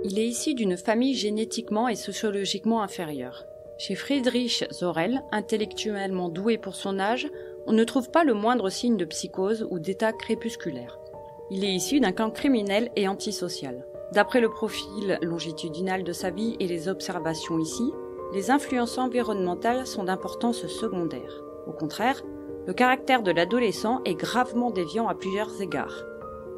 Il est issu d'une famille génétiquement et sociologiquement inférieure. Chez Friedrich Sorel, intellectuellement doué pour son âge, on ne trouve pas le moindre signe de psychose ou d'état crépusculaire. Il est issu d'un clan criminel et antisocial. D'après le profil longitudinal de sa vie et les observations ici, les influences environnementales sont d'importance secondaire. Au contraire, le caractère de l'adolescent est gravement déviant à plusieurs égards.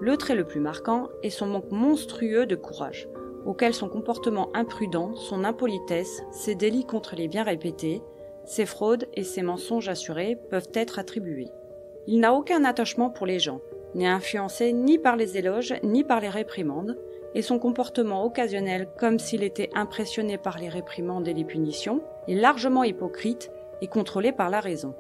Le trait le plus marquant est son manque monstrueux de courage, auquel son comportement imprudent, son impolitesse, ses délits contre les biens répétés, ses fraudes et ses mensonges assurés peuvent être attribués. Il n'a aucun attachement pour les gens, n'est influencé ni par les éloges ni par les réprimandes, et son comportement occasionnel, comme s'il était impressionné par les réprimandes et les punitions, est largement hypocrite et contrôlé par la raison.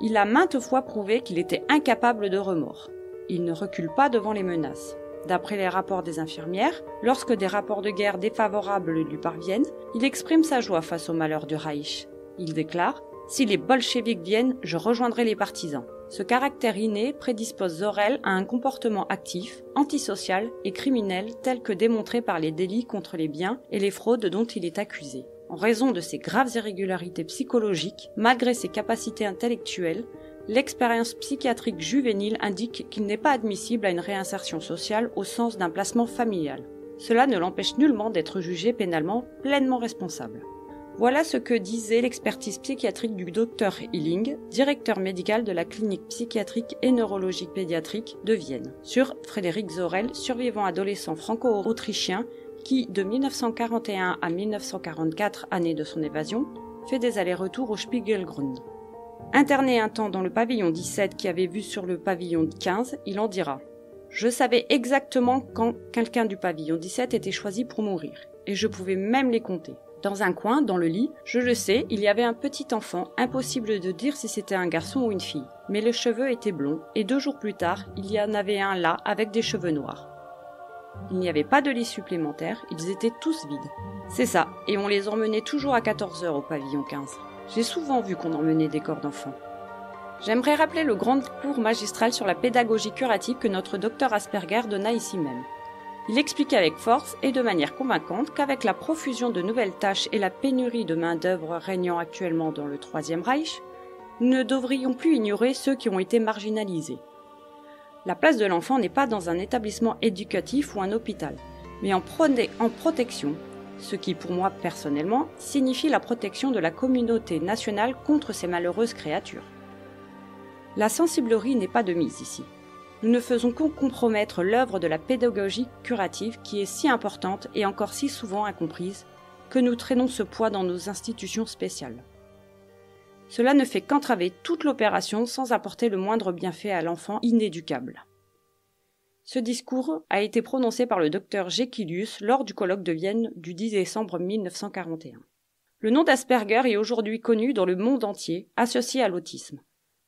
Il a maintes fois prouvé qu'il était incapable de remords. Il ne recule pas devant les menaces. D'après les rapports des infirmières, lorsque des rapports de guerre défavorables lui parviennent, il exprime sa joie face au malheur du Reich. Il déclare « Si les bolcheviks viennent, je rejoindrai les partisans ». Ce caractère inné prédispose Sorel à un comportement actif, antisocial et criminel tel que démontré par les délits contre les biens et les fraudes dont il est accusé. En raison de ses graves irrégularités psychologiques, malgré ses capacités intellectuelles, l'expérience psychiatrique juvénile indique qu'il n'est pas admissible à une réinsertion sociale au sens d'un placement familial. Cela ne l'empêche nullement d'être jugé pénalement pleinement responsable. Voilà ce que disait l'expertise psychiatrique du Dr Hilling, directeur médical de la clinique psychiatrique et neurologique pédiatrique de Vienne, sur Frédéric Sorel, survivant adolescent franco-autrichien qui, de 1941 à 1944, année de son évasion, fait des allers-retours au Spiegelgrund. Interné un temps dans le pavillon 17 qui avait vue sur le pavillon 15, il en dira « Je savais exactement quand quelqu'un du pavillon 17 était choisi pour mourir, et je pouvais même les compter. Dans un coin, dans le lit, je le sais, il y avait un petit enfant, impossible de dire si c'était un garçon ou une fille. Mais les cheveux étaient blonds, et 2 jours plus tard, il y en avait un là avec des cheveux noirs. Il n'y avait pas de lit supplémentaire, ils étaient tous vides. C'est ça, et on les emmenait toujours à 14 heures au pavillon 15. J'ai souvent vu qu'on emmenait des corps d'enfants. » J'aimerais rappeler le grand cours magistral sur la pédagogie curative que notre docteur Asperger donna ici même. Il expliquait avec force et de manière convaincante qu'avec la profusion de nouvelles tâches et la pénurie de main-d'œuvre régnant actuellement dans le Troisième Reich, nous ne devrions plus ignorer ceux qui ont été marginalisés. La place de l'enfant n'est pas dans un établissement éducatif ou un hôpital, mais en protection, ce qui pour moi personnellement signifie la protection de la communauté nationale contre ces malheureuses créatures. La sensiblerie n'est pas de mise ici. Nous ne faisons que compromettre l'œuvre de la pédagogie curative qui est si importante et encore si souvent incomprise que nous traînons ce poids dans nos institutions spéciales. Cela ne fait qu'entraver toute l'opération sans apporter le moindre bienfait à l'enfant inéducable. Ce discours a été prononcé par le docteur Jekilius lors du colloque de Vienne du 10 décembre 1941. Le nom d'Asperger est aujourd'hui connu dans le monde entier, associé à l'autisme.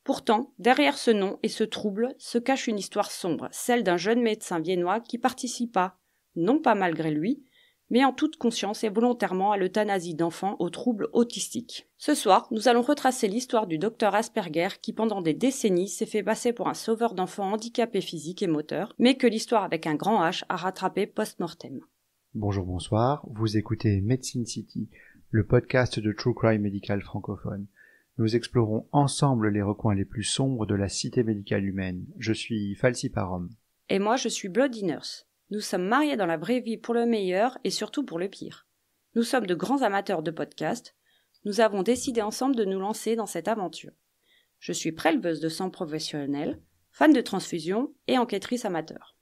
Pourtant, derrière ce nom et ce trouble se cache une histoire sombre, celle d'un jeune médecin viennois qui participa, non pas malgré lui, mais en toute conscience et volontairement à l'euthanasie d'enfants aux troubles autistiques. Ce soir, nous allons retracer l'histoire du docteur Asperger qui pendant des décennies s'est fait passer pour un sauveur d'enfants handicapés physiques et moteurs, mais que l'histoire avec un grand H a rattrapé post-mortem. Bonjour, bonsoir, vous écoutez Medicine City, le podcast de True Crime médical francophone. Nous explorons ensemble les recoins les plus sombres de la cité médicale humaine. Je suis Falsiparum. Et moi, je suis Bloody Nurse. Nous sommes mariés dans la vraie vie pour le meilleur et surtout pour le pire. Nous sommes de grands amateurs de podcasts. Nous avons décidé ensemble de nous lancer dans cette aventure. Je suis préleveuse de sang professionnelle, fan de transfusion et enquêtrice amateur.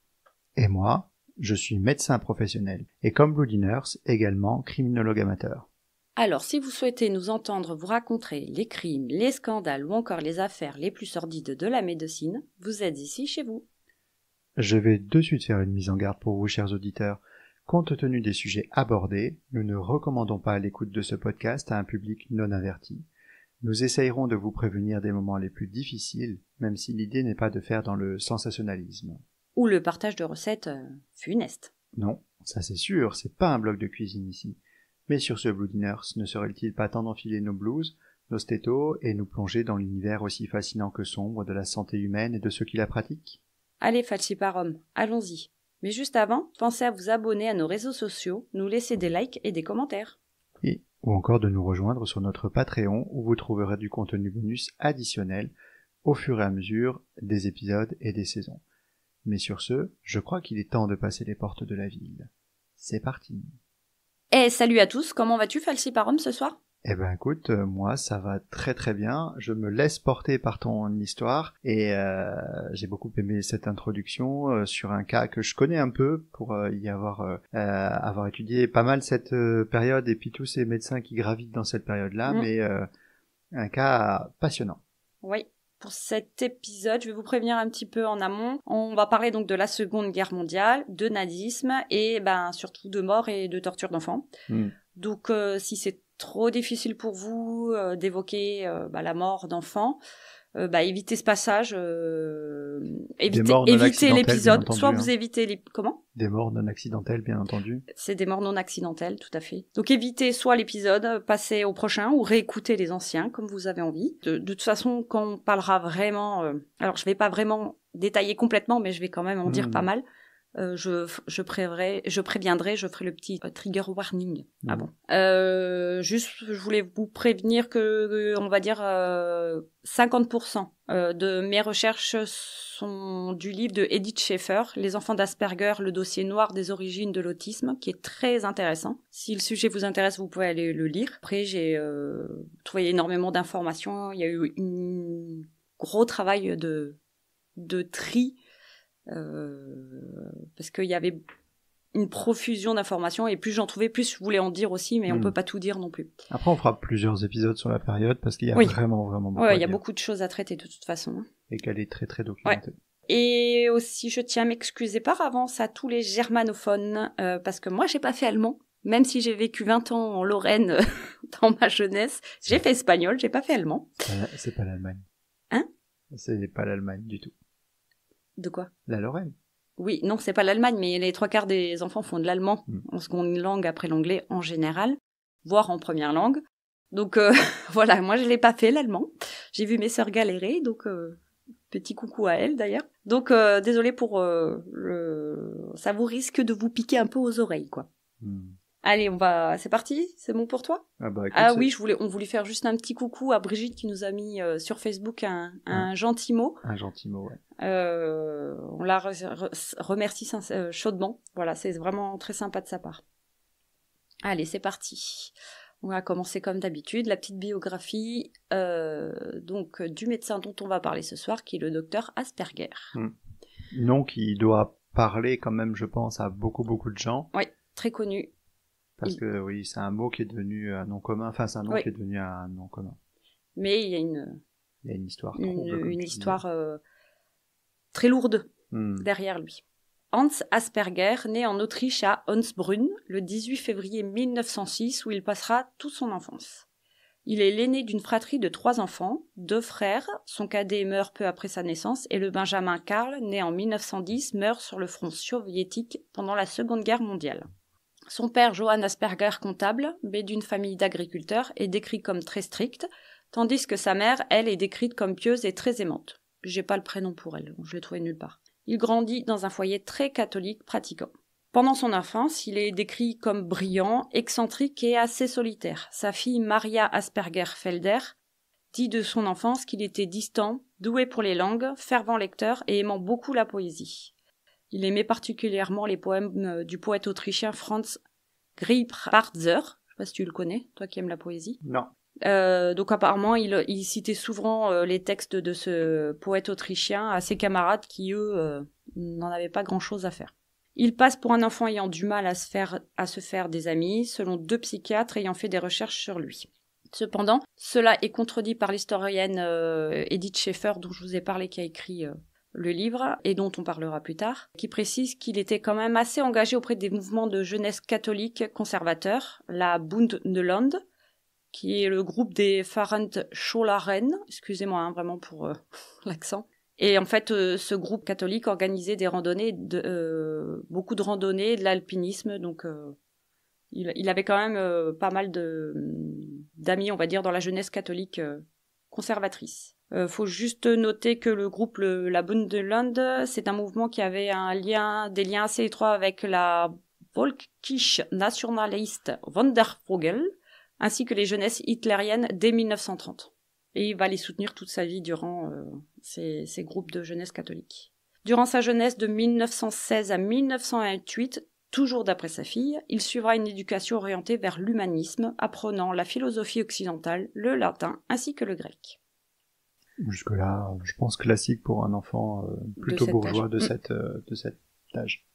Et moi, je suis médecin professionnel et comme Bloody Nurse, également criminologue amateur. Alors, si vous souhaitez nous entendre vous raconter les crimes, les scandales ou encore les affaires les plus sordides de la médecine, vous êtes ici chez vous. Je vais de suite faire une mise en garde pour vous, chers auditeurs. Compte tenu des sujets abordés, nous ne recommandons pas l'écoute de ce podcast à un public non averti. Nous essayerons de vous prévenir des moments les plus difficiles, même si l'idée n'est pas de faire dans le sensationnalisme. Ou le partage de recettes funestes. Non, ça c'est sûr, c'est pas un blog de cuisine ici. Mais sur ce Bloody Nurse, ne serait-il pas temps d'enfiler nos blouses, nos stétos et nous plonger dans l'univers aussi fascinant que sombre de la santé humaine et de ceux qui la pratiquent ? Allez, Falsiparum, allons-y. Mais juste avant, pensez à vous abonner à nos réseaux sociaux, nous laisser des likes et des commentaires. Ou encore de nous rejoindre sur notre Patreon où vous trouverez du contenu bonus additionnel au fur et à mesure des épisodes et des saisons. Mais sur ce, je crois qu'il est temps de passer les portes de la ville. C'est parti. Salut à tous, comment vas-tu Falciparum ce soir ? Eh ben écoute, moi ça va très très bien, je me laisse porter par ton histoire et j'ai beaucoup aimé cette introduction sur un cas que je connais un peu pour y avoir étudié pas mal cette période et puis tous ces médecins qui gravitent dans cette période-là, mais un cas passionnant. Oui. Pour cet épisode, je vais vous prévenir un petit peu en amont. On va parler donc de la Seconde Guerre mondiale, de nazisme et surtout de mort et de torture d'enfants. Donc si c'est trop difficile pour vous d'évoquer la mort d'enfants, évitez ce passage, évitez l'épisode. Soit vous évitez comment ? Des morts non accidentelles, bien entendu. C'est des morts non accidentelles, tout à fait. Donc évitez soit l'épisode, passez au prochain ou réécoutez les anciens comme vous avez envie. De toute façon, quand on parlera vraiment, alors je vais pas vraiment détailler complètement, mais je vais quand même en dire pas mal. Je préviendrai, je ferai le petit trigger warning. Ah bon. Juste, je voulais vous prévenir que, on va dire, 50% de mes recherches sont du livre de Edith Schaeffer, Les enfants d'Asperger, le dossier noir des origines de l'autisme, qui est très intéressant. Si le sujet vous intéresse, vous pouvez aller le lire. Après, j'ai trouvé énormément d'informations. Il y a eu un gros travail de tri. Parce qu'il y avait une profusion d'informations et plus j'en trouvais, plus je voulais en dire aussi, mais on peut pas tout dire non plus. Après, on fera plusieurs épisodes sur la période parce qu'il y a vraiment beaucoup. Ouais, il y a beaucoup de choses à traiter de toute façon. Et qu'elle est très très documentée. Ouais. Et aussi, je tiens à m'excuser par avance à tous les germanophones parce que moi, j'ai pas fait allemand. Même si j'ai vécu 20 ans en Lorraine dans ma jeunesse, j'ai fait espagnol, j'ai pas fait allemand. C'est pas l'Allemagne. Hein ? C'est pas l'Allemagne du tout. De quoi ? La Lorraine. Oui, non, c'est pas l'Allemagne, mais les 3/4 des enfants font de l'allemand en seconde langue après l'anglais en général, voire en première langue. Donc voilà, moi je l'ai pas fait l'allemand. J'ai vu mes sœurs galérer, donc petit coucou à elles d'ailleurs. Donc désolé pour ça vous risque de vous piquer un peu aux oreilles, quoi. Allez, c'est parti, c'est bon pour toi ? Oui, on voulait faire juste un petit coucou à Brigitte qui nous a mis sur Facebook un gentil mot. Un gentil mot, ouais. On la remercie chaudement. Voilà, c'est vraiment très sympa de sa part. Allez, c'est parti. On va commencer comme d'habitude, la petite biographie donc du médecin dont on va parler ce soir, qui est le docteur Asperger. Nom qui doit parler quand même, je pense, à beaucoup de gens. Oui, très connu. Parce que oui, c'est un mot qui est devenu un nom commun. Enfin, c'est un nom qui est devenu un nom commun. Mais il y a une histoire. Une histoire très lourde derrière lui. Hans Asperger naît en Autriche à Honsbrunn le 18 février 1906 où il passera toute son enfance. Il est l'aîné d'une fratrie de 3 enfants, 2 frères, son cadet meurt peu après sa naissance et le benjamin Karl, né en 1910, meurt sur le front soviétique pendant la Seconde Guerre mondiale. Son père, Johann Asperger, comptable, mais d'une famille d'agriculteurs, est décrit comme très stricte, tandis que sa mère, elle, est décrite comme pieuse et très aimante. J'ai pas le prénom pour elle, je l'ai trouvé nulle part. Il grandit dans un foyer très catholique pratiquant. Pendant son enfance, il est décrit comme brillant, excentrique et assez solitaire. Sa fille Maria Asperger-Felder dit de son enfance qu'il était distant, doué pour les langues, fervent lecteur et aimant beaucoup la poésie. Il aimait particulièrement les poèmes du poète autrichien Franz Grillparzer. Je sais pas si tu le connais, toi qui aimes la poésie. Non. Donc apparemment, il citait souvent les textes de ce poète autrichien à ses camarades qui, eux, n'en avaient pas grand-chose à faire. Il passe pour un enfant ayant du mal à se faire des amis, selon 2 psychiatres ayant fait des recherches sur lui. Cependant, cela est contredit par l'historienne Edith Schaeffer, dont je vous ai parlé, qui a écrit le livre, et dont on parlera plus tard, qui précise qu'il était quand même assez engagé auprès des mouvements de jeunesse catholique conservateurs, la Bund de Land, qui est le groupe des Pfarrentscholaren, excusez-moi vraiment pour l'accent. Et en fait, ce groupe catholique organisait des randonnées, beaucoup de randonnées, de l'alpinisme, donc il avait quand même pas mal d'amis, on va dire, dans la jeunesse catholique conservatrice. Faut juste noter que le groupe la Bundeland, c'est un mouvement qui avait des liens assez étroits avec la Volkische Nationalist Wandervogel, ainsi que les jeunesses hitlériennes dès 1930. Et il va les soutenir toute sa vie durant ces groupes de jeunesse catholique. Durant sa jeunesse de 1916 à 1928, toujours d'après sa fille, il suivra une éducation orientée vers l'humanisme, apprenant la philosophie occidentale, le latin ainsi que le grec. Jusque-là, je pense classique pour un enfant plutôt bourgeois de cet âge.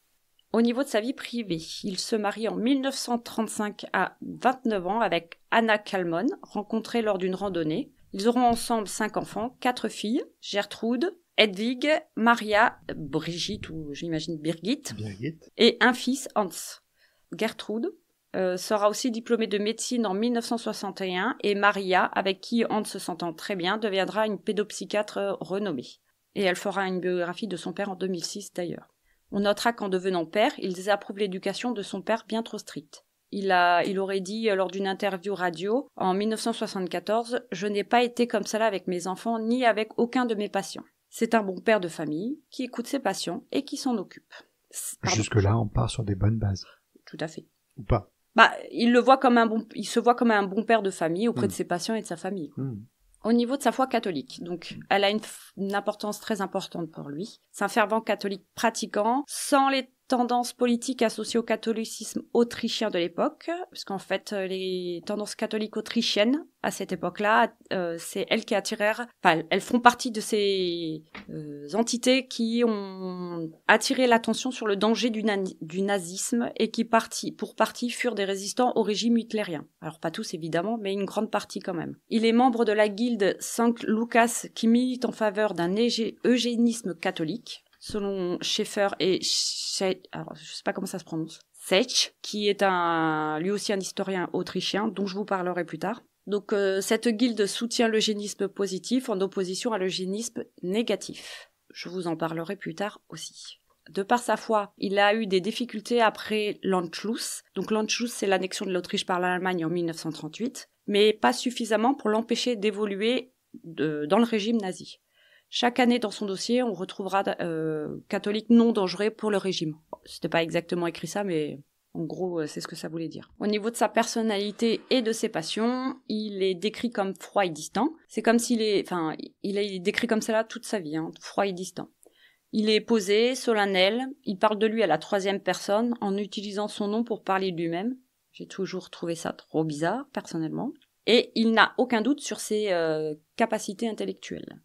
Au niveau de sa vie privée, il se marie en 1935 à 29 ans avec Anna Kalmon, rencontrée lors d'une randonnée. Ils auront ensemble 5 enfants, 4 filles, Gertrude, Hedwig, Maria, Brigitte ou j'imagine Birgit, et un fils, Hans. Gertrude sera aussi diplômée de médecine en 1961 et Maria, avec qui Hans se s'entend très bien, deviendra une pédopsychiatre renommée. Et elle fera une biographie de son père en 2006 d'ailleurs. On notera qu'en devenant père, il désapprouve l'éducation de son père bien trop stricte. Il aurait dit lors d'une interview radio en 1974 « Je n'ai pas été comme cela avec mes enfants ni avec aucun de mes patients. C'est un bon père de famille qui écoute ses patients et qui s'en occupe. » Jusque-là, on part sur des bonnes bases. Tout à fait. Ou pas. Il se voit comme un bon père de famille auprès de ses patients et de sa famille. Au niveau de sa foi catholique, donc, elle a une importance très importante pour lui. C'est un fervent catholique pratiquant, sans les tendances politiques associées au catholicisme autrichien de l'époque, puisqu'en fait, les tendances catholiques autrichiennes, à cette époque-là, c'est elles qui attirèrent, elles font partie de ces entités qui ont attiré l'attention sur le danger du nazisme et qui, pour partie, furent des résistants au régime hitlérien. Alors, pas tous, évidemment, mais une grande partie quand même. Il est membre de la guilde Saint Lucas qui milite en faveur d'un eugénisme catholique, selon Schaeffer et alors je sais pas comment ça se prononce, Sech, qui est lui aussi un historien autrichien, dont je vous parlerai plus tard. Donc cette guilde soutient l'eugénisme positif en opposition à l'eugénisme négatif. Je vous en parlerai plus tard aussi. De par sa foi, il a eu des difficultés après l'Anschluss. Donc l'Anschluss, c'est l'annexion de l'Autriche par l'Allemagne en 1938, mais pas suffisamment pour l'empêcher d'évoluer dans le régime nazi. Chaque année dans son dossier, on retrouvera catholique non dangereux pour le régime. C'était pas exactement écrit ça, mais en gros, c'est ce que ça voulait dire. Au niveau de sa personnalité et de ses passions, il est décrit comme froid et distant. C'est comme il est décrit comme ça toute sa vie, froid et distant. Il est posé, solennel, il parle de lui à la 3e personne en utilisant son nom pour parler de lui-même. J'ai toujours trouvé ça trop bizarre, personnellement. Et il n'a aucun doute sur ses capacités intellectuelles.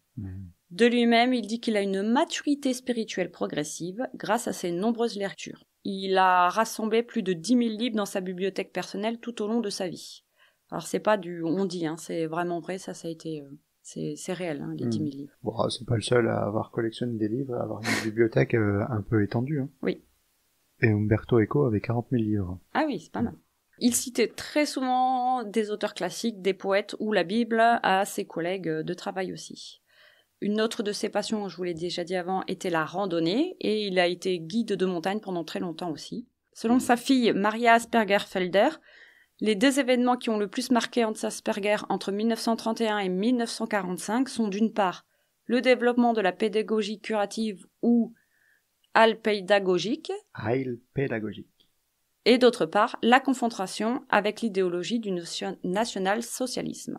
De lui-même, il dit qu'il a une maturité spirituelle progressive grâce à ses nombreuses lectures. Il a rassemblé plus de 10 000 livres dans sa bibliothèque personnelle tout au long de sa vie. Alors c'est pas on dit, c'est vraiment vrai, ça a été, c'est réel, les 10 000 livres. Bon, c'est pas le seul à avoir collectionné des livres, à avoir une bibliothèque un peu étendue. Oui. Et Umberto Eco avait 40 000 livres. Ah oui, c'est pas mal. Il citait très souvent des auteurs classiques, des poètes ou la Bible à ses collègues de travail aussi. Une autre de ses passions, je vous l'ai déjà dit avant, était la randonnée, et il a été guide de montagne pendant très longtemps aussi. Selon sa fille Maria Asperger-Felder, les 2 événements qui ont le plus marqué Hans Asperger entre 1931 et 1945 sont d'une part le développement de la pédagogie curative ou Heilpädagogik, et d'autre part la confrontation avec l'idéologie du national-socialisme.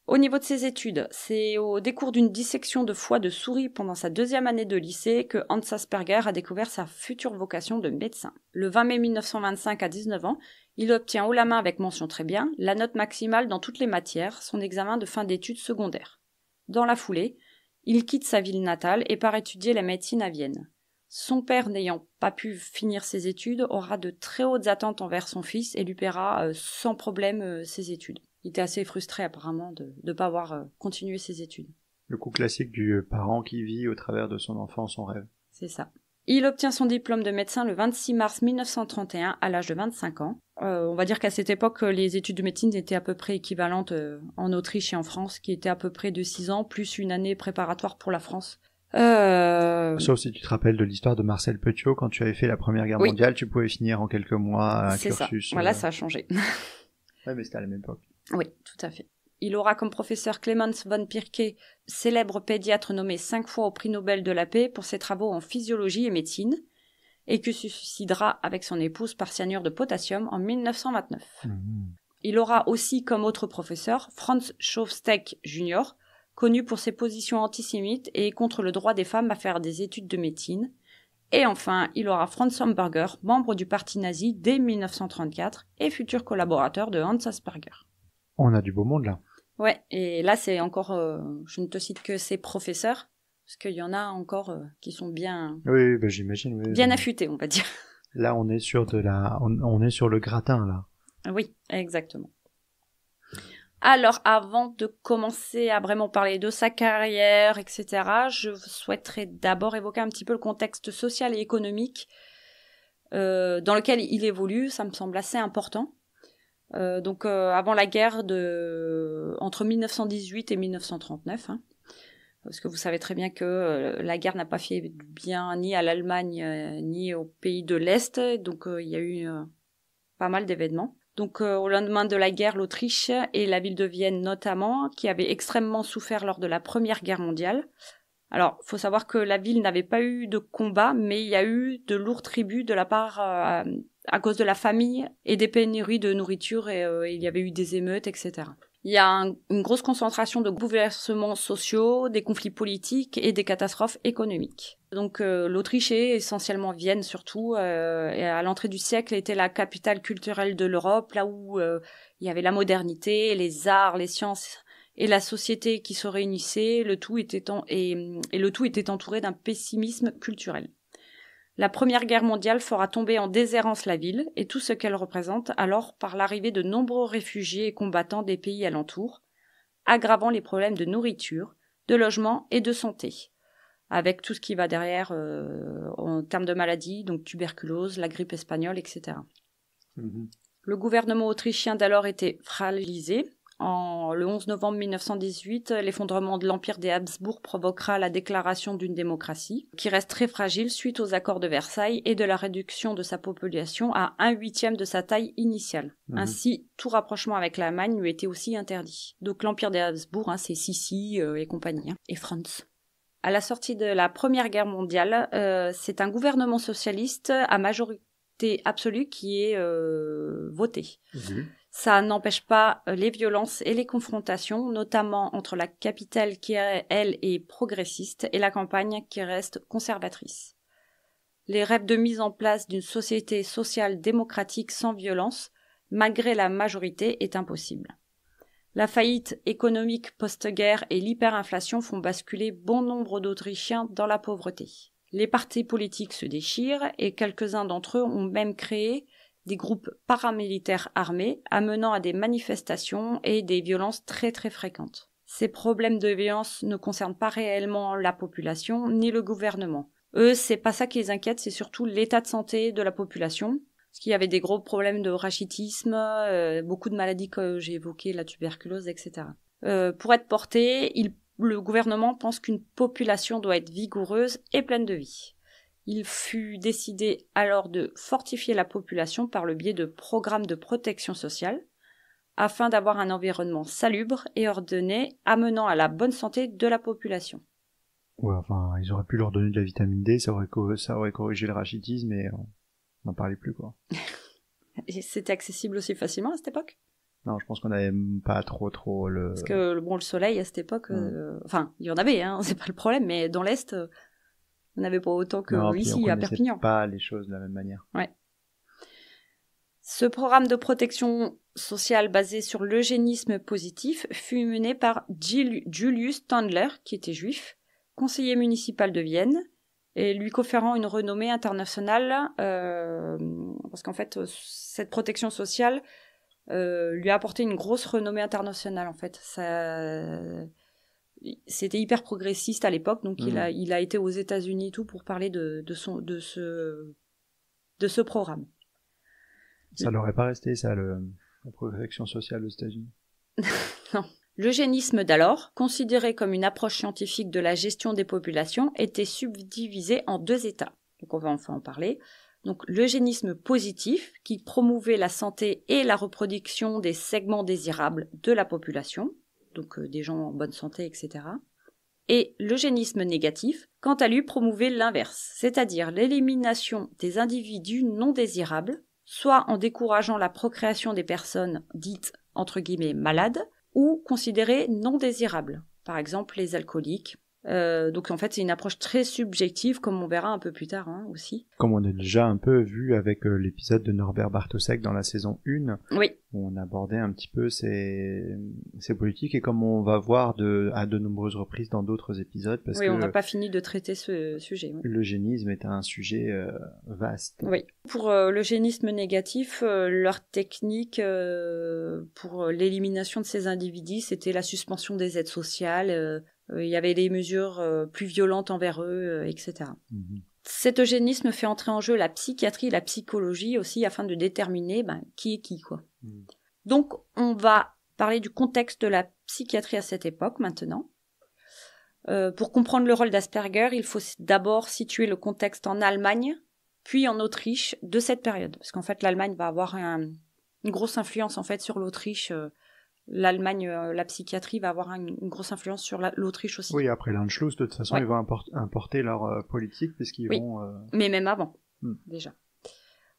Au niveau de ses études, c'est au décours d'une dissection de foie de souris pendant sa 2e année de lycée que Hans Asperger a découvert sa future vocation de médecin. Le 20 mai 1925, à 19 ans, il obtient haut la main avec mention très bien la note maximale dans toutes les matières, son examen de fin d'études secondaires. Dans la foulée, il quitte sa ville natale et part étudier la médecine à Vienne. Son père, n'ayant pas pu finir ses études, aura de très hautes attentes envers son fils et lui paiera sans problème ses études. Il était assez frustré apparemment de ne pas avoir continué ses études. Le coup classique du parent qui vit au travers de son enfant son rêve. C'est ça. Il obtient son diplôme de médecin le 26 mars 1931 à l'âge de 25 ans. On va dire qu'à cette époque, les études de médecine étaient à peu près équivalentes en Autriche et en France, qui étaient à peu près de 6 ans, plus une année préparatoire pour la France. Sauf si tu te rappelles de l'histoire de Marcel Petiot, quand tu avais fait la Première Guerre mondiale, tu pouvais finir en quelques mois un cursus. C'est ça. Voilà, ça a changé. Ouais, mais c'était à la même époque. Oui, tout à fait. il aura comme professeur Clemens von Pirquet, célèbre pédiatre nommé 5 fois au prix Nobel de la paix pour ses travaux en physiologie et médecine, et qui se suicidera avec son épouse par cyanure de potassium en 1929. Il aura aussi comme autre professeur Franz Schofsteck Jr., connu pour ses positions antisémites et contre le droit des femmes à faire des études de médecine. Et enfin, il aura Franz Homburger, membre du parti nazi dès 1934 et futur collaborateur de Hans Asperger. On a du beau monde là. Ouais, et là c'est encore, je ne te cite que ses professeurs, parce qu'il y en a encore qui sont bien, Oui, bah, j'imagine. Oui, bien affûtés, on va dire. Là, on est sur on est sur le gratin là. Oui, exactement. Alors, avant de commencer à vraiment parler de sa carrière, etc., je souhaiterais d'abord évoquer un petit peu le contexte social et économique dans lequel il évolue. Ça me semble assez important. Avant la guerre entre 1918 et 1939, parce que vous savez très bien que la guerre n'a pas fait du bien ni à l'Allemagne ni aux pays de l'Est, donc il y a eu pas mal d'événements. Donc au lendemain de la guerre, l'Autriche et la ville de Vienne notamment, qui avaient extrêmement souffert lors de la Première Guerre mondiale. Alors, faut savoir que la ville n'avait pas eu de combat, mais il y a eu de lourds tributs de la part à cause de la famine et des pénuries de nourriture, et il y avait eu des émeutes, etc. Il y a une grosse concentration de bouleversements sociaux, des conflits politiques et des catastrophes économiques. Donc l'Autriche et essentiellement Vienne surtout, et à l'entrée du siècle était la capitale culturelle de l'Europe, là où il y avait la modernité, les arts, les sciences et la société qui se réunissaient, le tout était entouré d'un pessimisme culturel. La Première Guerre mondiale fera tomber en déshérence la ville et tout ce qu'elle représente alors par l'arrivée de nombreux réfugiés et combattants des pays alentours, aggravant les problèmes de nourriture, de logement et de santé, avec tout ce qui va derrière en termes de maladies, donc tuberculose, la grippe espagnole, etc. Le gouvernement autrichien d'alors était fragilisé. Le 11 novembre 1918, l'effondrement de l'Empire des Habsbourg provoquera la déclaration d'une démocratie, qui reste très fragile suite aux accords de Versailles et de la réduction de sa population à 1/8 de sa taille initiale. Ainsi, tout rapprochement avec l'Allemagne lui était aussi interdit. Donc l'Empire des Habsbourg, c'est Sissi et compagnie, et Franz. À la sortie de la Première Guerre mondiale, c'est un gouvernement socialiste à majorité absolue qui est voté. Ça n'empêche pas les violences et les confrontations, notamment entre la capitale qui, elle, est progressiste et la campagne qui reste conservatrice. Les rêves de mise en place d'une société sociale démocratique sans violence, malgré la majorité, est impossible. La faillite économique post-guerre et l'hyperinflation font basculer bon nombre d'Autrichiens dans la pauvreté. Les partis politiques se déchirent et quelques-uns d'entre eux ont même créé des groupes paramilitaires armés, amenant à des manifestations et des violences très très fréquentes. Ces problèmes de violence ne concernent pas réellement la population ni le gouvernement. Eux, c'est pas ça qui les inquiète, c'est surtout l'état de santé de la population, parce qu'il y avait des gros problèmes de rachitisme, beaucoup de maladies que j'ai évoquées, la tuberculose, etc. Pour être porté, le gouvernement pense qu'une population doit être vigoureuse et pleine de vie. Il fut décidé alors de fortifier la population par le biais de programmes de protection sociale, afin d'avoir un environnement salubre et ordonné, amenant à la bonne santé de la population. Ouais, enfin, ils auraient pu leur donner de la vitamine D, ça aurait corrigé le rachitisme, et on n'en parlait plus, quoi. Et c'était accessible aussi facilement à cette époque ? Non, je pense qu'on n'avait pas trop le... Parce que, le soleil à cette époque, enfin, il y en avait, c'est pas le problème, mais dans l'Est... On n'avait pas autant que ici à Perpignan. On ne connaissait pas les choses de la même manière. Ouais. Ce programme de protection sociale basé sur l'eugénisme positif fut mené par Julius Tandler, qui était juif, conseiller municipal de Vienne, et lui conférant une renommée internationale, parce qu'en fait, cette protection sociale lui a apporté une grosse renommée internationale, en fait. C'était hyper progressiste à l'époque, donc il a été aux États-Unis et tout pour parler de ce programme. Ça n'aurait pas resté ça, la protection sociale aux États-Unis. Non. L'eugénisme d'alors, considéré comme une approche scientifique de la gestion des populations, était subdivisé en 2 états. Donc on va enfin en parler. Donc l'eugénisme positif, qui promouvait la santé et la reproduction des segments désirables de la population. donc des gens en bonne santé, etc. Et l'eugénisme négatif, quant à lui, promouvait l'inverse, c'est-à-dire l'élimination des individus non désirables, soit en décourageant la procréation des personnes dites entre guillemets malades ou considérées non désirables, par exemple les alcooliques. Donc en fait c'est une approche très subjective, comme on verra un peu plus tard aussi. Comme on a déjà un peu vu avec l'épisode de Norbert Bartosek dans la saison 1, oui. où on abordait un petit peu ces politiques, et comme on va voir à de nombreuses reprises dans d'autres épisodes, parce oui, que on n'a pas fini de traiter ce sujet. Oui. L'eugénisme est un sujet vaste. Oui. Pour l'eugénisme négatif, leur technique pour l'élimination de ces individus, c'était la suspension des aides sociales. Il y avait des mesures plus violentes envers eux, etc. Cet eugénisme fait entrer en jeu la psychiatrie et la psychologie aussi, afin de déterminer qui est qui, quoi. Donc, on va parler du contexte de la psychiatrie à cette époque, maintenant. Pour comprendre le rôle d'Asperger, il faut d'abord situer le contexte en Allemagne, puis en Autriche de cette période. Parce qu'en fait, l'Allemagne va avoir une grosse influence en fait sur l'Autriche. L'Allemagne, la psychiatrie va avoir une grosse influence sur l'Autriche aussi. Oui, après l'Anschluss, de toute façon, ils vont importer leur politique, puisqu'ils vont... Mais même avant, déjà.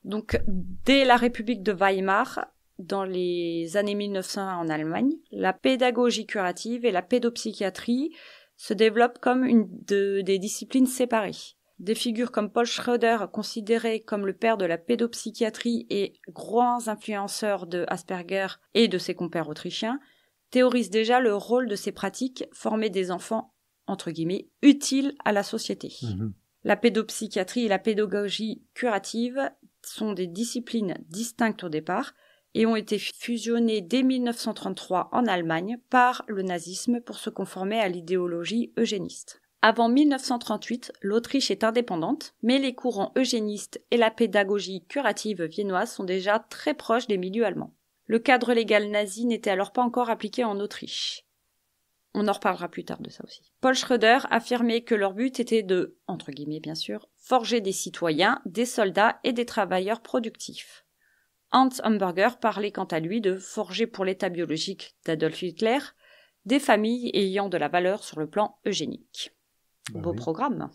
Donc, dès la République de Weimar, dans les années 1900 en Allemagne, la pédagogie curative et la pédopsychiatrie se développent comme des disciplines séparées. Des figures comme Paul Schroeder, considéré comme le père de la pédopsychiatrie et grands influenceurs de Asperger et de ses compères autrichiens, théorisent déjà le rôle de ces pratiques, former des enfants, entre guillemets, utiles à la société. La pédopsychiatrie et la pédagogie curative sont des disciplines distinctes au départ et ont été fusionnées dès 1933 en Allemagne par le nazisme pour se conformer à l'idéologie eugéniste. Avant 1938, l'Autriche est indépendante, mais les courants eugénistes et la pédagogie curative viennoise sont déjà très proches des milieux allemands. Le cadre légal nazi n'était alors pas encore appliqué en Autriche. On en reparlera plus tard de ça aussi. Paul Schroeder affirmait que leur but était de, entre guillemets bien sûr, forger des citoyens, des soldats et des travailleurs productifs. Hans Hamburger parlait quant à lui de forger pour l'état biologique d'Adolf Hitler des familles ayant de la valeur sur le plan eugénique. Beau programme.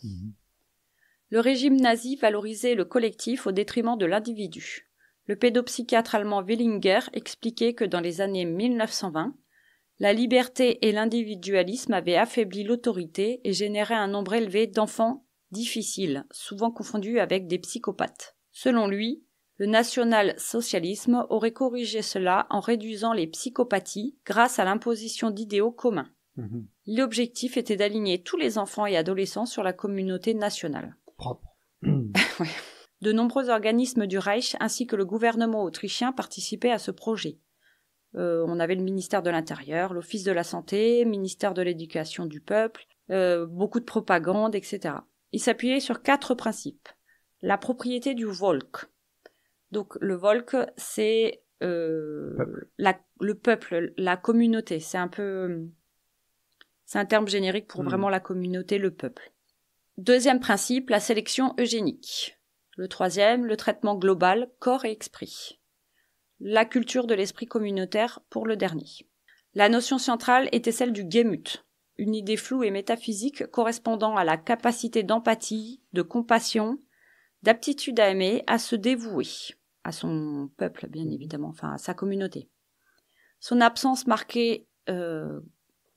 Le régime nazi valorisait le collectif au détriment de l'individu. Le pédopsychiatre allemand Willinger expliquait que dans les années 1920, la liberté et l'individualisme avaient affaibli l'autorité et généré un nombre élevé d'enfants difficiles, souvent confondus avec des psychopathes. Selon lui, le national-socialisme aurait corrigé cela en réduisant les psychopathies grâce à l'imposition d'idéaux communs. L'objectif était d'aligner tous les enfants et adolescents sur la communauté nationale. Propre. De nombreux organismes du Reich ainsi que le gouvernement autrichien participaient à ce projet. On avait le ministère de l'Intérieur, l'Office de la Santé, le ministère de l'Éducation du peuple, beaucoup de propagande, etc. Il s'appuyait sur 4 principes. La propriété du Volk. Donc le Volk, c'est le peuple, la communauté. C'est un terme générique pour vraiment la communauté, le peuple. Deuxième principe, la sélection eugénique. Le troisième, le traitement global, corps et esprit. La culture de l'esprit communautaire pour le dernier. La notion centrale était celle du Gemüt, une idée floue et métaphysique correspondant à la capacité d'empathie, de compassion, d'aptitude à aimer, à se dévouer, à son peuple bien évidemment, enfin à sa communauté. Son absence marquait...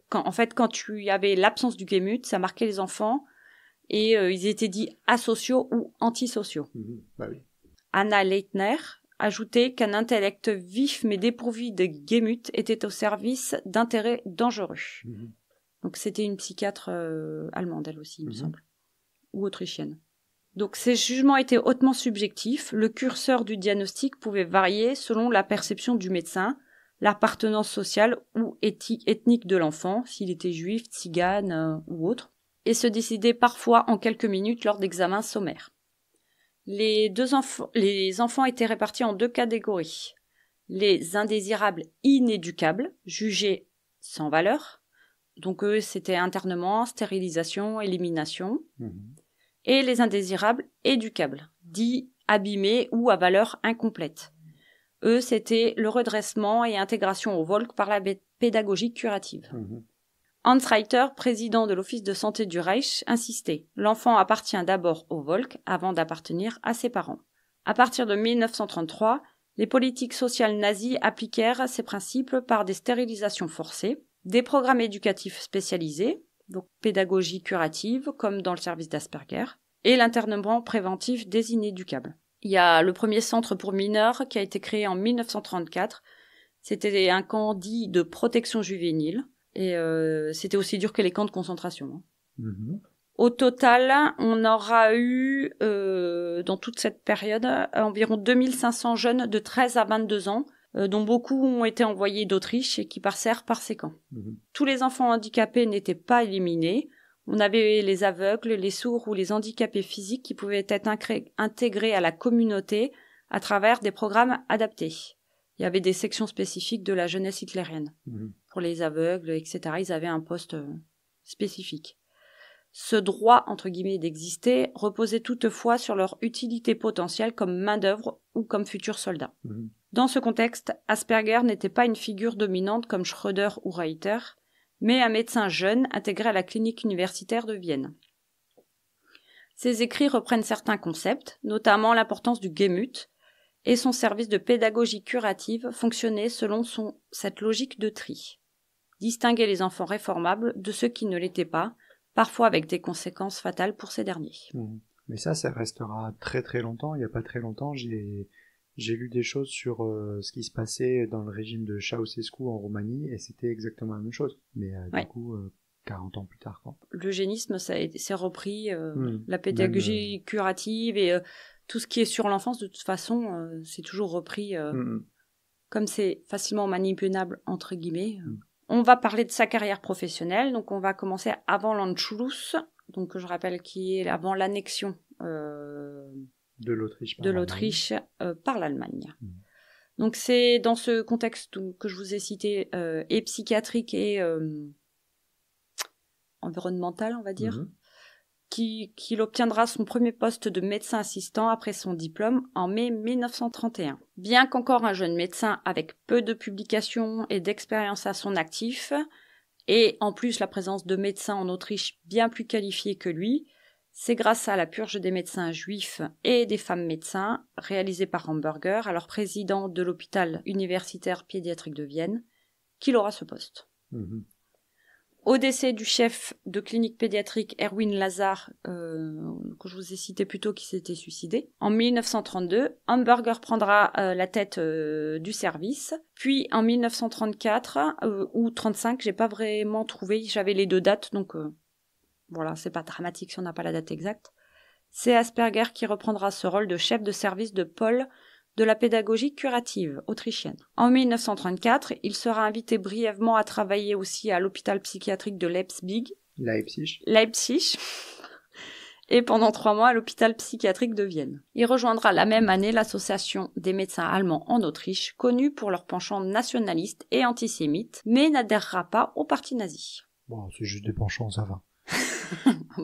Quand tu avais l'absence du Gemüt, ça marquait les enfants et ils étaient dits asociaux ou antisociaux. Oui. Anna Leitner ajoutait qu'un intellect vif mais dépourvu de Gemüt était au service d'intérêts dangereux. Donc c'était une psychiatre allemande, elle aussi, il me semble, ou autrichienne. Donc ces jugements étaient hautement subjectifs. Le curseur du diagnostic pouvait varier selon la perception du médecin, l'appartenance sociale ou ethnique de l'enfant, s'il était juif, tzigane ou autre, et se décidait parfois en quelques minutes lors d'examens sommaires. Les enfants étaient répartis en 2 catégories. Les indésirables inéducables, jugés sans valeur, donc eux c'était internement, stérilisation, élimination, et les indésirables éducables, dits abîmés ou à valeur incomplète. Eux, c'était le redressement et intégration au Volk par la pédagogie curative. Hans Reiter, président de l'Office de santé du Reich, insistait « L'enfant appartient d'abord au Volk avant d'appartenir à ses parents ». À partir de 1933, les politiques sociales nazies appliquèrent ces principes par des stérilisations forcées, des programmes éducatifs spécialisés, donc pédagogie curative, comme dans le service d'Asperger, et l'internement préventif des inéducables. Il y a le premier centre pour mineurs qui a été créé en 1934. C'était un camp dit de protection juvénile, et c'était aussi dur que les camps de concentration. Au total, on aura eu, dans toute cette période, environ 2500 jeunes de 13 à 22 ans, dont beaucoup ont été envoyés d'Autriche et qui passèrent par ces camps. Tous les enfants handicapés n'étaient pas éliminés. On avait les aveugles, les sourds ou les handicapés physiques qui pouvaient être intégrés à la communauté à travers des programmes adaptés. Il y avait des sections spécifiques de la jeunesse hitlérienne. Pour les aveugles, etc., ils avaient un poste spécifique. Ce droit, entre guillemets, d'exister reposait toutefois sur leur utilité potentielle comme main-d'œuvre ou comme futurs soldats. Dans ce contexte, Asperger n'était pas une figure dominante comme Schröder ou Reiter, mais un médecin jeune intégré à la clinique universitaire de Vienne. Ses écrits reprennent certains concepts, notamment l'importance du Gemüt, et son service de pédagogie curative fonctionnait selon cette logique de tri. Distinguer les enfants réformables de ceux qui ne l'étaient pas, parfois avec des conséquences fatales pour ces derniers. Mais ça restera très très longtemps. Il n'y a pas très longtemps, j'ai lu des choses sur ce qui se passait dans le régime de Ceausescu en Roumanie, et c'était exactement la même chose. Mais du coup, 40 ans plus tard, quoi. L'eugénisme, c'est repris, la pédagogie curative et tout ce qui est sur l'enfance, de toute façon, c'est toujours repris. Comme c'est facilement manipulable, entre guillemets. On va parler de sa carrière professionnelle, donc on va commencer avant l'Anschluss, donc je rappelle qui est avant l'annexion de l'Autriche par l'Allemagne. Donc c'est dans ce contexte que je vous ai cité, et psychiatrique et environnemental, on va dire, qu'il obtiendra son premier poste de médecin assistant après son diplôme en mai 1931. Bien qu'encore un jeune médecin avec peu de publications et d'expérience à son actif, et en plus la présence de médecins en Autriche bien plus qualifiés que lui, c'est grâce à la purge des médecins juifs et des femmes médecins réalisée par Hamburger, alors président de l'hôpital universitaire pédiatrique de Vienne, qu'il aura ce poste. Au décès du chef de clinique pédiatrique Erwin Lazar, que je vous ai cité plus tôt, qui s'était suicidé, en 1932, Hamburger prendra la tête du service. Puis en 1934 ou 35, j'ai pas vraiment trouvé, j'avais les deux dates, donc voilà, c'est pas dramatique si on n'a pas la date exacte. C'est Asperger qui reprendra ce rôle de chef de service de pôle de la pédagogie curative autrichienne. En 1934, il sera invité brièvement à travailler aussi à l'hôpital psychiatrique de Leipzig, et pendant 3 mois à l'hôpital psychiatrique de Vienne. Il rejoindra la même année l'association des médecins allemands en Autriche, connue pour leur penchant nationaliste et antisémite, mais n'adhérera pas au parti nazi. Bon, c'est juste des penchants, ça va.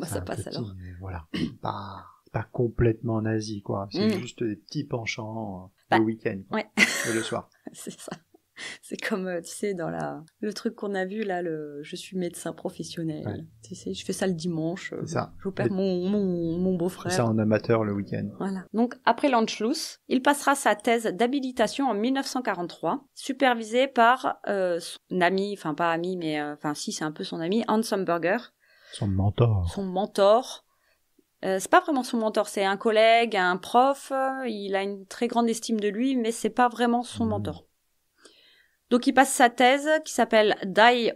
Ça passe alors. Voilà, pas complètement nazi, quoi. C'est juste des petits penchants le week-end, quoi. Et le soir. C'est ça. C'est comme, tu sais, dans le truc qu'on a vu, là, je suis médecin professionnel. Tu sais, je fais ça le dimanche. J'opère mon beau-frère. C'est ça en amateur le week-end. Voilà. Donc, après l'Anschluss, il passera sa thèse d'habilitation en 1943, supervisée par son ami, enfin pas ami, mais si, c'est un peu son ami, Hans Hamburger. Son mentor. C'est pas vraiment son mentor, c'est un collègue, un prof, il a une très grande estime de lui, mais c'est pas vraiment son mentor. Donc il passe sa thèse qui s'appelle Die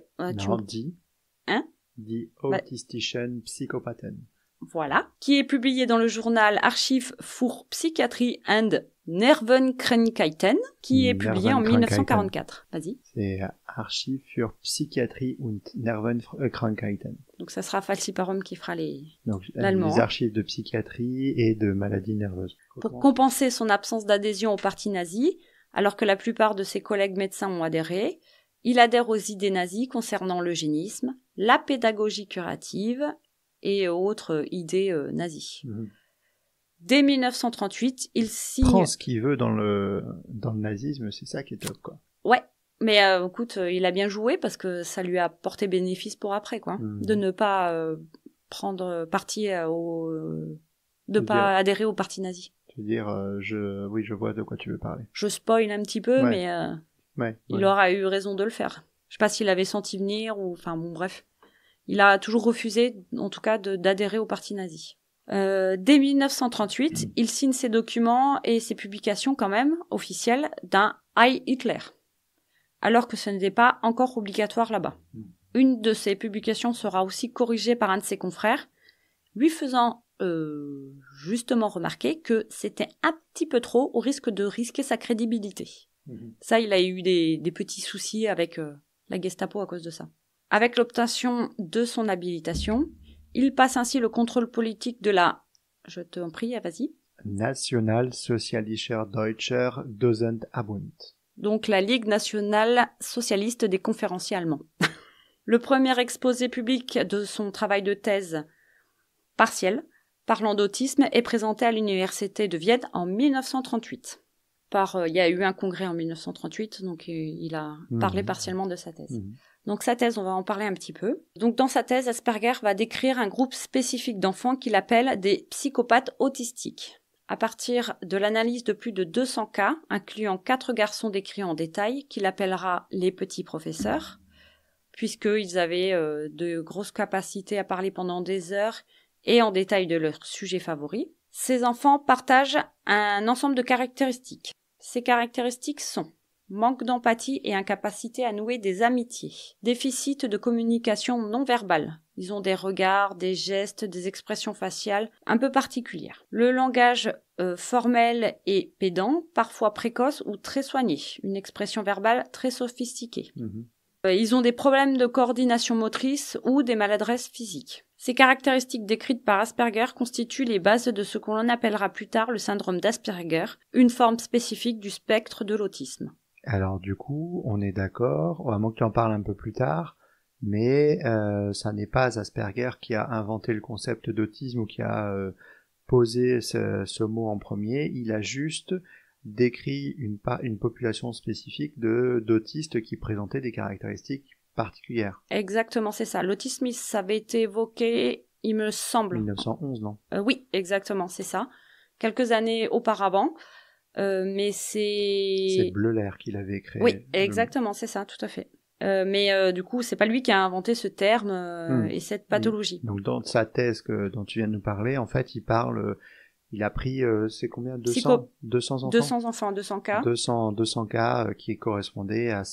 autistischen Psychopathen. Voilà, qui est publiée dans le journal Archiv für Psychiatrie and Nervenkrankheiten, qui est publié en 1944. Vas-y. C'est Archiv für Psychiatrie und Nervenkrankheiten. Donc ça sera Falsiparum qui fera l'allemand. Les archives de psychiatrie et de maladies nerveuses. Pour compenser son absence d'adhésion au parti nazi, alors que la plupart de ses collègues médecins ont adhéré, il adhère aux idées nazies concernant l'eugénisme, la pédagogie curative et autres idées nazies. Dès 1938, il signe... Prend ce qu'il veut dans le nazisme, c'est ça qui est top, quoi. Ouais, Mais écoute, il a bien joué parce que ça lui a porté bénéfice pour après, quoi. Mmh. De ne pas prendre parti de pas adhérer au parti nazi. Tu veux dire, oui, je vois de quoi tu veux parler. Je spoil un petit peu, mais il aura eu raison de le faire. Je sais pas s'il avait senti venir ou, enfin bon, bref. Il a toujours refusé, en tout cas, d'adhérer au parti nazi. Dès 1938, il signe ses documents et ses publications quand même officielles d'un Heil Hitler, alors que ce n'était pas encore obligatoire là-bas. Une de ses publications sera aussi corrigée par un de ses confrères, lui faisant justement remarquer que c'était un petit peu trop au risque de risquer sa crédibilité. Ça, il a eu des petits soucis avec la Gestapo à cause de ça. Avec l'obtention de son habilitation, il passe ainsi le contrôle politique de la, je t'en prie, vas-y. Nationalsozialischer Deutscher Dozentabund. Donc la Ligue nationale socialiste des conférenciers allemands. Le premier exposé public de son travail de thèse partiel, parlant d'autisme, est présenté à l'université de Vienne en 1938. Il y a eu un congrès en 1938, donc il a parlé partiellement de sa thèse. Donc sa thèse, on va en parler un petit peu. Donc dans sa thèse, Asperger va décrire un groupe spécifique d'enfants qu'il appelle des psychopathes autistiques. À partir de l'analyse de plus de 200 cas, incluant 4 garçons décrits en détail, qu'il appellera les petits professeurs, puisqu'ils avaient de grosses capacités à parler pendant des heures et en détail de leurs sujets favoris. Ces enfants partagent un ensemble de caractéristiques. Ces caractéristiques sont manque d'empathie et incapacité à nouer des amitiés, déficit de communication non verbale. Ils ont des regards, des gestes, des expressions faciales un peu particulières. Le langage formel et pédant, parfois précoce ou très soigné. Une expression verbale très sophistiquée. Ils ont des problèmes de coordination motrice ou des maladresses physiques. Ces caractéristiques décrites par Asperger constituent les bases de ce qu'on appellera plus tard le syndrome d'Asperger, une forme spécifique du spectre de l'autisme. Alors du coup, on est d'accord, à moins que tu en parles un peu plus tard, mais ça n'est pas Asperger qui a inventé le concept d'autisme ou qui a posé ce mot en premier, il a juste décrit une population spécifique d'autistes qui présentaient des caractéristiques particulières. Exactement, c'est ça. L'autisme, ça avait été évoqué, il me semble. 1911, non? Oui, exactement, c'est ça. Quelques années auparavant. Mais c'est Bleuler qui l'avait créé. Oui, exactement, c'est ça, tout à fait. Mais du coup, c'est pas lui qui a inventé ce terme et cette pathologie. Donc dans sa thèse dont tu viens de nous parler, en fait, il a pris, c'est combien, 200 enfants 200 enfants, 200 cas. 200 cas qui correspondaient à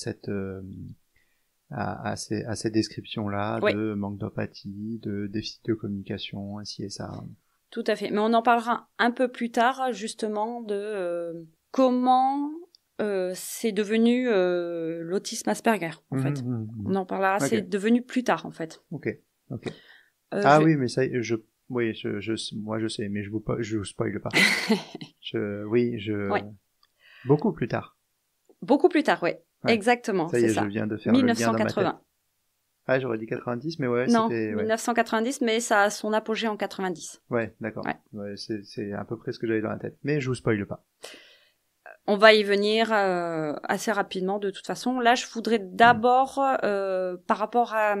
à ces descriptions-là de manque d'empathie, de déficit de communication, ainsi et ça. Tout à fait. Mais on en parlera un peu plus tard, justement, de comment c'est devenu l'autisme Asperger, en fait. On en parlera, c'est devenu plus tard, en fait. Ok. Oui, mais ça, moi je sais, mais je vous spoile pas. Beaucoup plus tard. Beaucoup plus tard, ouais. Exactement, ça y est, c'est ça. Je viens de faire 1980. Ah, j'aurais dit 90, mais ouais, non, c'était... 1990, mais ça a son apogée en 90. Ouais, d'accord. Ouais, c'est à peu près ce que j'avais dans la tête. Mais je vous spoile pas. On va y venir assez rapidement, de toute façon. Là, je voudrais d'abord, par rapport à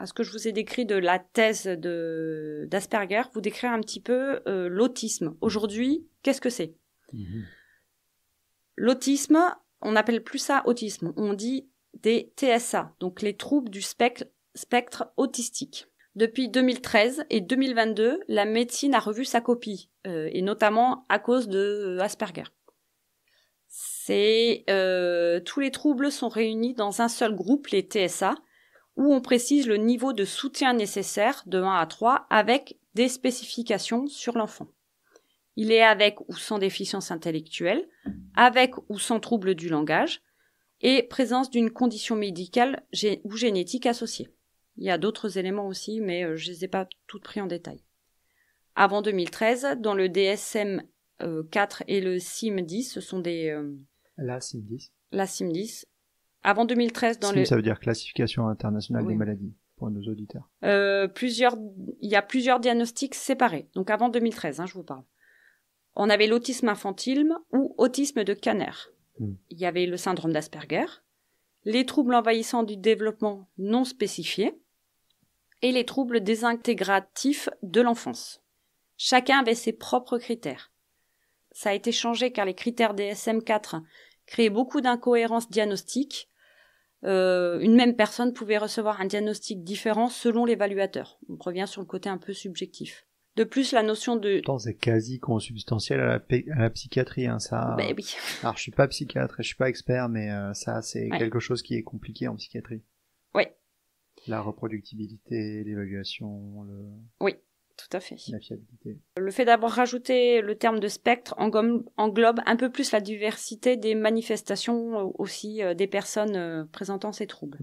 ce que je vous ai décrit de la thèse d'Asperger, vous décrire un petit peu l'autisme. Aujourd'hui, qu'est-ce que c'est? L'autisme, on n'appelle plus ça autisme. On dit des TSA, donc les troubles du spectre autistique. Depuis 2013 et 2022, la médecine a revu sa copie, et notamment à cause de Asperger. Tous les troubles sont réunis dans un seul groupe, les TSA, où on précise le niveau de soutien nécessaire de 1 à 3 avec des spécifications sur l'enfant. Il est avec ou sans déficience intellectuelle, avec ou sans trouble du langage, et présence d'une condition médicale ou génétique associée. Il y a d'autres éléments aussi, mais je ne les ai pas toutes pris en détail. Avant 2013, dans le DSM-4 et le CIM-10, ce sont des... La CIM-10. La CIM-10. Avant 2013, dans CIM, ça veut dire Classification internationale des maladies, pour nos auditeurs. Il y a plusieurs diagnostics séparés. Donc avant 2013, je vous parle. On avait l'autisme infantile ou autisme de Kanner. Il y avait le syndrome d'Asperger, les troubles envahissants du développement non spécifiés et les troubles désintégratifs de l'enfance. Chacun avait ses propres critères. Ça a été changé car les critères DSM-4 créaient beaucoup d'incohérences diagnostiques. Une même personne pouvait recevoir un diagnostic différent selon l'évaluateur. On revient sur le côté un peu subjectif. De plus, la notion de... Pourtant, c'est quasi consubstantiel à la psychiatrie, hein, ça. Ben oui. Alors, je suis pas psychiatre et je suis pas expert, mais ça, c'est Ouais. quelque chose qui est compliqué en psychiatrie. Oui. La reproductibilité, l'évaluation, Oui, tout à fait. la fiabilité. Le fait d'avoir rajouté le terme de spectre englobe un peu plus la diversité des manifestations aussi des personnes présentant ces troubles.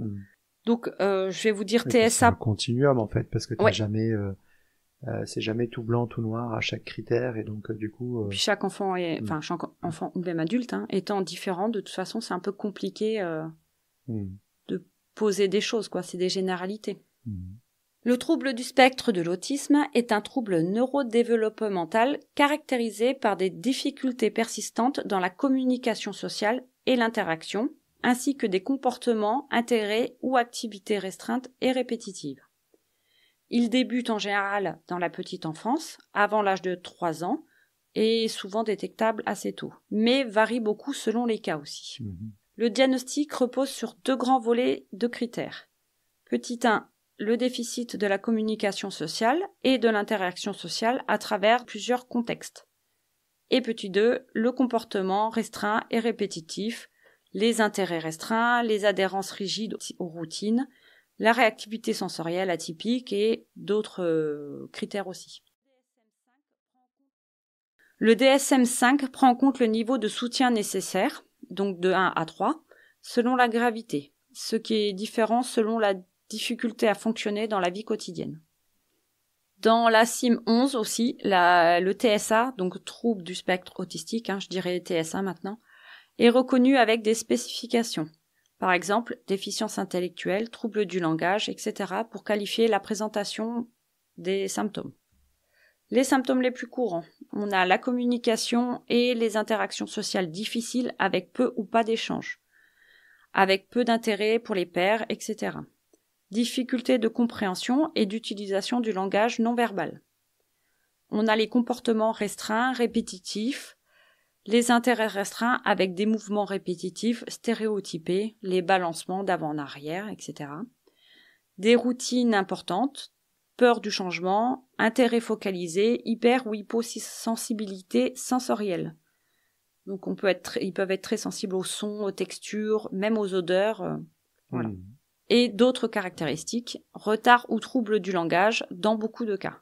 Donc, je vais vous dire Et puis, c'est un TSA. continuum, en fait, parce que t'as Ouais. jamais... c'est jamais tout blanc, tout noir à chaque critère, et donc du coup... Puis chaque enfant chaque enfant ou même adulte, étant différent, de toute façon, c'est un peu compliqué de poser des choses, quoi. C'est des généralités. Le trouble du spectre de l'autisme est un trouble neurodéveloppemental caractérisé par des difficultés persistantes dans la communication sociale et l'interaction, ainsi que des comportements, intérêts ou activités restreintes et répétitives. Il débute en général dans la petite enfance, avant l'âge de 3 ans, et est souvent détectable assez tôt, mais varie beaucoup selon les cas aussi. Le diagnostic repose sur 2 grands volets de critères. Petit 1, le déficit de la communication sociale et de l'interaction sociale à travers plusieurs contextes. Et petit 2, le comportement restreint et répétitif, les intérêts restreints, les adhérences rigides aux routines, la réactivité sensorielle atypique et d'autres critères aussi. Le DSM-5 prend en compte le niveau de soutien nécessaire, donc de 1 à 3, selon la gravité, ce qui est différent selon la difficulté à fonctionner dans la vie quotidienne. Dans la CIM 11 aussi, le TSA, donc trouble du spectre autistique, je dirais TSA maintenant, est reconnu avec des spécifications. Par exemple, déficience intellectuelle, trouble du langage, etc. pour qualifier la présentation des symptômes. Les symptômes les plus courants, on a la communication et les interactions sociales difficiles avec peu ou pas d'échanges, avec peu d'intérêt pour les pairs, etc. Difficulté de compréhension et d'utilisation du langage non verbal. On a les comportements restreints, répétitifs, les intérêts restreints avec des mouvements répétitifs, stéréotypés, les balancements d'avant en arrière, etc. Des routines importantes, peur du changement, intérêt focalisé, hyper ou hyposensibilité sensorielle. Donc ils peuvent être très sensibles aux sons, aux textures, même aux odeurs. Voilà. Et d'autres caractéristiques, retard ou trouble du langage dans beaucoup de cas.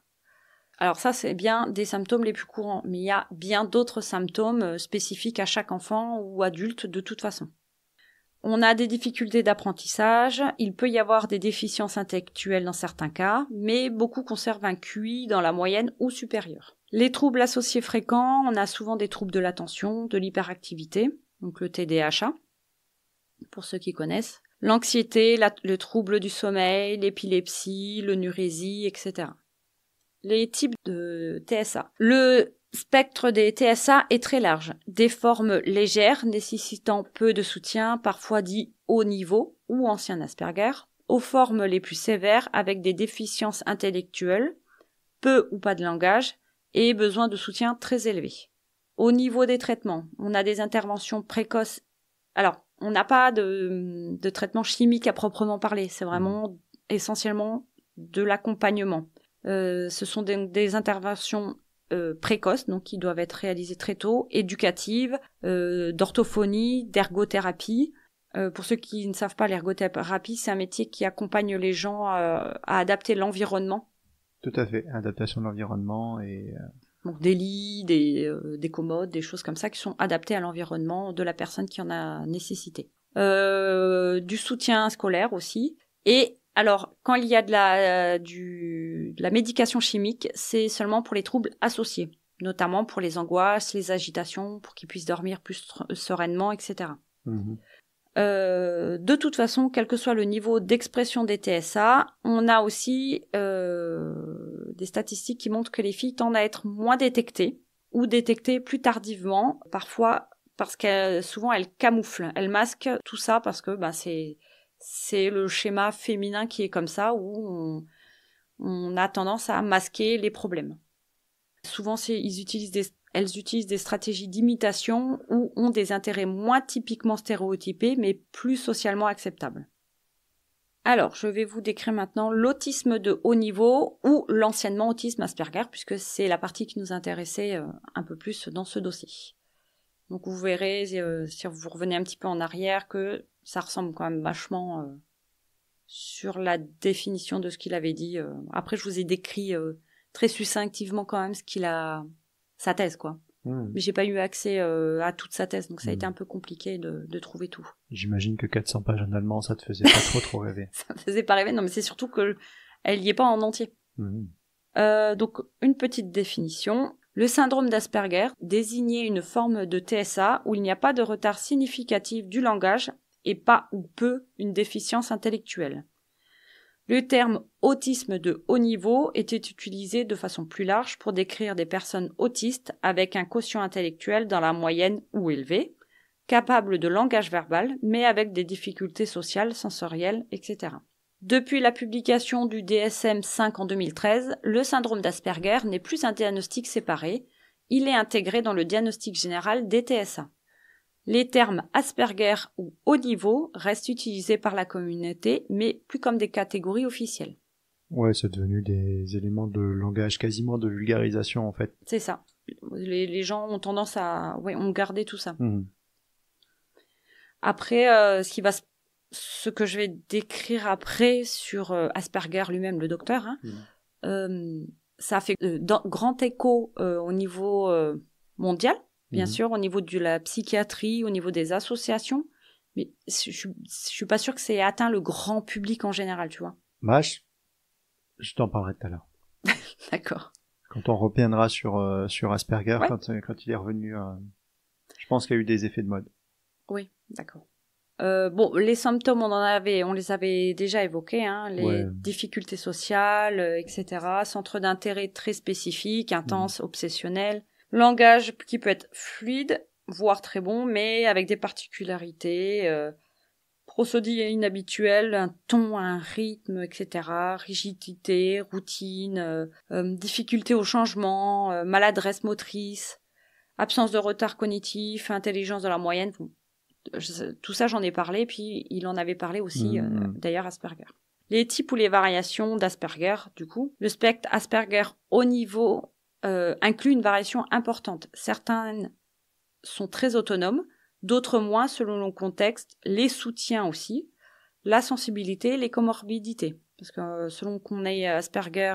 Alors ça, c'est bien des symptômes les plus courants, mais il y a bien d'autres symptômes spécifiques à chaque enfant ou adulte de toute façon. On a des difficultés d'apprentissage, il peut y avoir des déficiences intellectuelles dans certains cas, mais beaucoup conservent un QI dans la moyenne ou supérieure. Les troubles associés fréquents, on a souvent des troubles de l'attention, de l'hyperactivité, donc le TDAH, pour ceux qui connaissent, l'anxiété, le trouble du sommeil, l'épilepsie, l'enurésie, etc. Les types de TSA. Le spectre des TSA est très large. Des formes légères nécessitant peu de soutien, parfois dit haut niveau ou ancien Asperger, aux formes les plus sévères avec des déficiences intellectuelles, peu ou pas de langage et besoin de soutien très élevé. Au niveau des traitements, on a des interventions précoces. Alors, on n'a pas de traitement chimique à proprement parler, c'est vraiment essentiellement de l'accompagnement. Ce sont des interventions précoces, donc qui doivent être réalisées très tôt, éducatives, d'orthophonie, d'ergothérapie. Pour ceux qui ne savent pas, l'ergothérapie, c'est un métier qui accompagne les gens à adapter l'environnement. Tout à fait, adaptation de l'environnement et... Donc des lits, des commodes, des choses comme ça qui sont adaptées à l'environnement de la personne qui en a nécessité. Du soutien scolaire aussi. Et alors, quand il y a de la médication chimique, c'est seulement pour les troubles associés, notamment pour les angoisses, les agitations, pour qu'ils puissent dormir plus sereinement, etc. De toute façon, quel que soit le niveau d'expression des TSA, on a aussi des statistiques qui montrent que les filles tendent à être moins détectées ou détectées plus tardivement, parfois parce qu'elle souvent elle camoufle, elle masque tout ça parce que c'est le schéma féminin qui est comme ça où on a tendance à masquer les problèmes. Souvent elles utilisent des stratégies d'imitation ou ont des intérêts moins typiquement stéréotypés mais plus socialement acceptables. Alors, je vais vous décrire maintenant l'autisme de haut niveau ou l'anciennement autisme Asperger, puisque c'est la partie qui nous intéressait un peu plus dans ce dossier. Donc vous verrez, si vous revenez un petit peu en arrière, que ça ressemble quand même vachement sur la définition de ce qu'il avait dit. Après, je vous ai décrit très succinctivement quand même sa thèse, quoi. Mais j'ai pas eu accès à toute sa thèse, donc ça a été un peu compliqué de trouver tout. J'imagine que 400 pages en allemand, ça te faisait pas trop rêver. Ça me faisait pas rêver, non, mais c'est surtout que elle y est pas en entier. Donc, une petite définition. Le syndrome d'Asperger désignait une forme de TSA où il n'y a pas de retard significatif du langage et pas ou peu une déficience intellectuelle. Le terme autisme de haut niveau était utilisé de façon plus large pour décrire des personnes autistes avec un quotient intellectuel dans la moyenne ou élevé, capables de langage verbal, mais avec des difficultés sociales, sensorielles, etc. Depuis la publication du DSM-5 en 2013, le syndrome d'Asperger n'est plus un diagnostic séparé, il est intégré dans le diagnostic général des TSA. Les termes Asperger ou haut niveau restent utilisés par la communauté, mais plus comme des catégories officielles. Ouais, c'est devenu des éléments de langage, quasiment de vulgarisation en fait. C'est ça. Les gens ont tendance à ont gardé tout ça. Après, ce que je vais décrire après sur Asperger lui-même, le docteur, ça a fait grand écho au niveau mondial. Bien sûr, au niveau de la psychiatrie, au niveau des associations, mais je suis pas sûre que c'est atteint le grand public en général, tu vois. Bah, je t'en parlerai tout à l'heure. D'accord. Quand on reviendra sur Asperger, ouais. quand il est revenu, je pense qu'il y a eu des effets de mode. Oui, d'accord. Les symptômes, on les avait déjà évoqués, hein, les difficultés sociales, etc. Centre d'intérêt très spécifique, intense, obsessionnel. Langage qui peut être fluide, voire très bon, mais avec des particularités, procédés inhabituels, un ton, un rythme, etc. Rigidité, routine, difficulté au changement, maladresse motrice, absence de retard cognitif, intelligence de la moyenne. Tout ça, j'en ai parlé, puis il en avait parlé aussi, d'ailleurs, Asperger. Les types ou les variations d'Asperger, du coup. Le spectre Asperger haut niveau inclut une variation importante. Certaines sont très autonomes, d'autres moins selon le contexte, les soutiens aussi, la sensibilité, les comorbidités. Parce que selon qu'on ait Asperger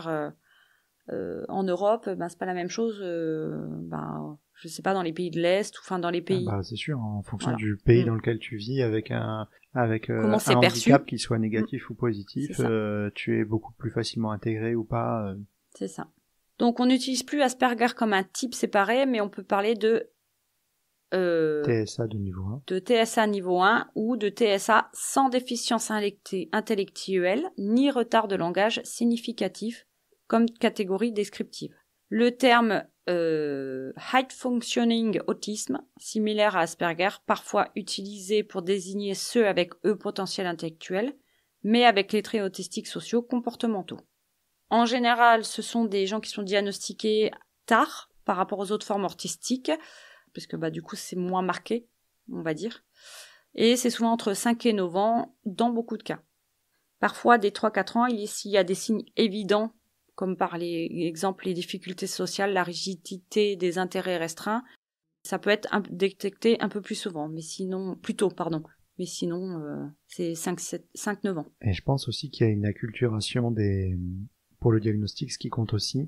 en Europe, c'est pas la même chose, je sais pas, dans les pays de l'Est, ou enfin dans les pays... c'est sûr, en fonction du pays dans lequel tu vis, avec un handicap qui soit négatif ou positif, tu es beaucoup plus facilement intégré ou pas. C'est ça. Donc on n'utilise plus Asperger comme un type séparé, mais on peut parler de TSA de niveau 1. De TSA niveau 1 ou de TSA sans déficience intellectuelle ni retard de langage significatif comme catégorie descriptive. Le terme High Functioning Autism, similaire à Asperger, parfois utilisé pour désigner ceux avec potentiel intellectuel, mais avec les traits autistiques sociaux comportementaux. En général, ce sont des gens qui sont diagnostiqués tard par rapport aux autres formes autistiques, parce que du coup c'est moins marqué, on va dire. Et c'est souvent entre 5 et 9 ans dans beaucoup de cas. Parfois, dès 3-4 ans, s'il y a des signes évidents, comme par exemple les difficultés sociales, la rigidité des intérêts restreints, ça peut être détecté un peu plus souvent, mais sinon, plus tôt, pardon. Mais sinon, c'est 5-9 ans. Et je pense aussi qu'il y a une acculturation pour le diagnostic, ce qui compte aussi,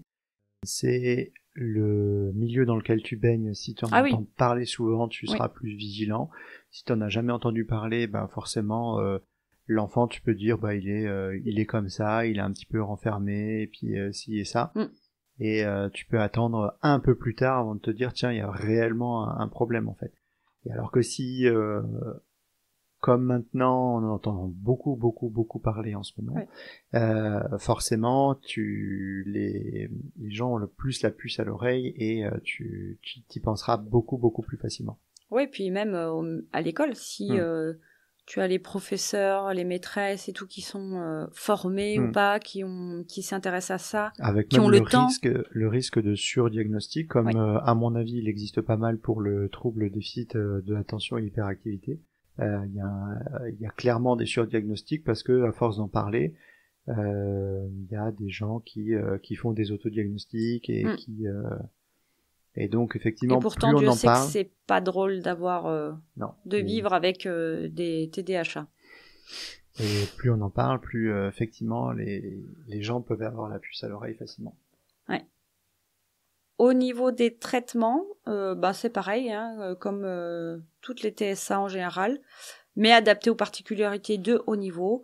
c'est le milieu dans lequel tu baignes. Si tu en entends parler souvent, tu seras plus vigilant. Si tu n'en as jamais entendu parler, forcément, l'enfant, tu peux dire, il est comme ça, il est un petit peu renfermé, et puis ci et ça. Et tu peux attendre un peu plus tard avant de te dire, tiens, il y a réellement un problème, en fait. Et alors que si, comme maintenant, on entend beaucoup parler en ce moment, forcément, les gens ont le plus la puce à l'oreille et tu t'y penseras beaucoup plus facilement. Oui, puis même à l'école, si tu as les professeurs, les maîtresses et tout qui sont formés ou pas, qui s'intéressent à ça, avec qui même ont le risque de surdiagnostic, comme Oui. À mon avis il existe pas mal pour le trouble déficit de l'attention et hyperactivité. Il y a clairement des surdiagnostics parce que à force d'en parler, il y a des gens qui font des autodiagnostics et et donc effectivement Et pourtant, plus on Dieu en sait que parle, c'est pas drôle d'avoir non, de vivre avec des TDAH. et plus on en parle, plus effectivement les gens peuvent avoir la puce à l'oreille facilement. Ouais. Au niveau des traitements, c'est pareil, hein, comme toutes les TSA en général, mais adapté aux particularités de haut niveau,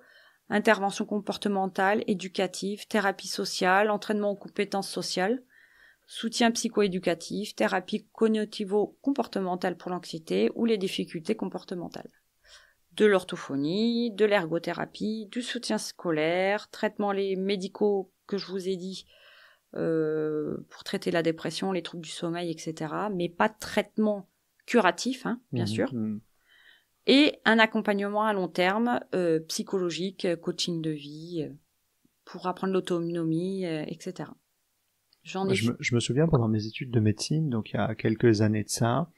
intervention comportementale, éducative, thérapie sociale, entraînement aux compétences sociales, soutien psychoéducatif, thérapie cognitivo-comportementale pour l'anxiété ou les difficultés comportementales, de l'orthophonie, de l'ergothérapie, du soutien scolaire, traitements les médicaux que je vous ai dit pour traiter la dépression, les troubles du sommeil, etc. Mais pas de traitement curatif, bien sûr. Et un accompagnement à long terme, psychologique, coaching de vie, pour apprendre l'autonomie, etc. Je me souviens pendant mes études de médecine, donc il y a quelques années de ça,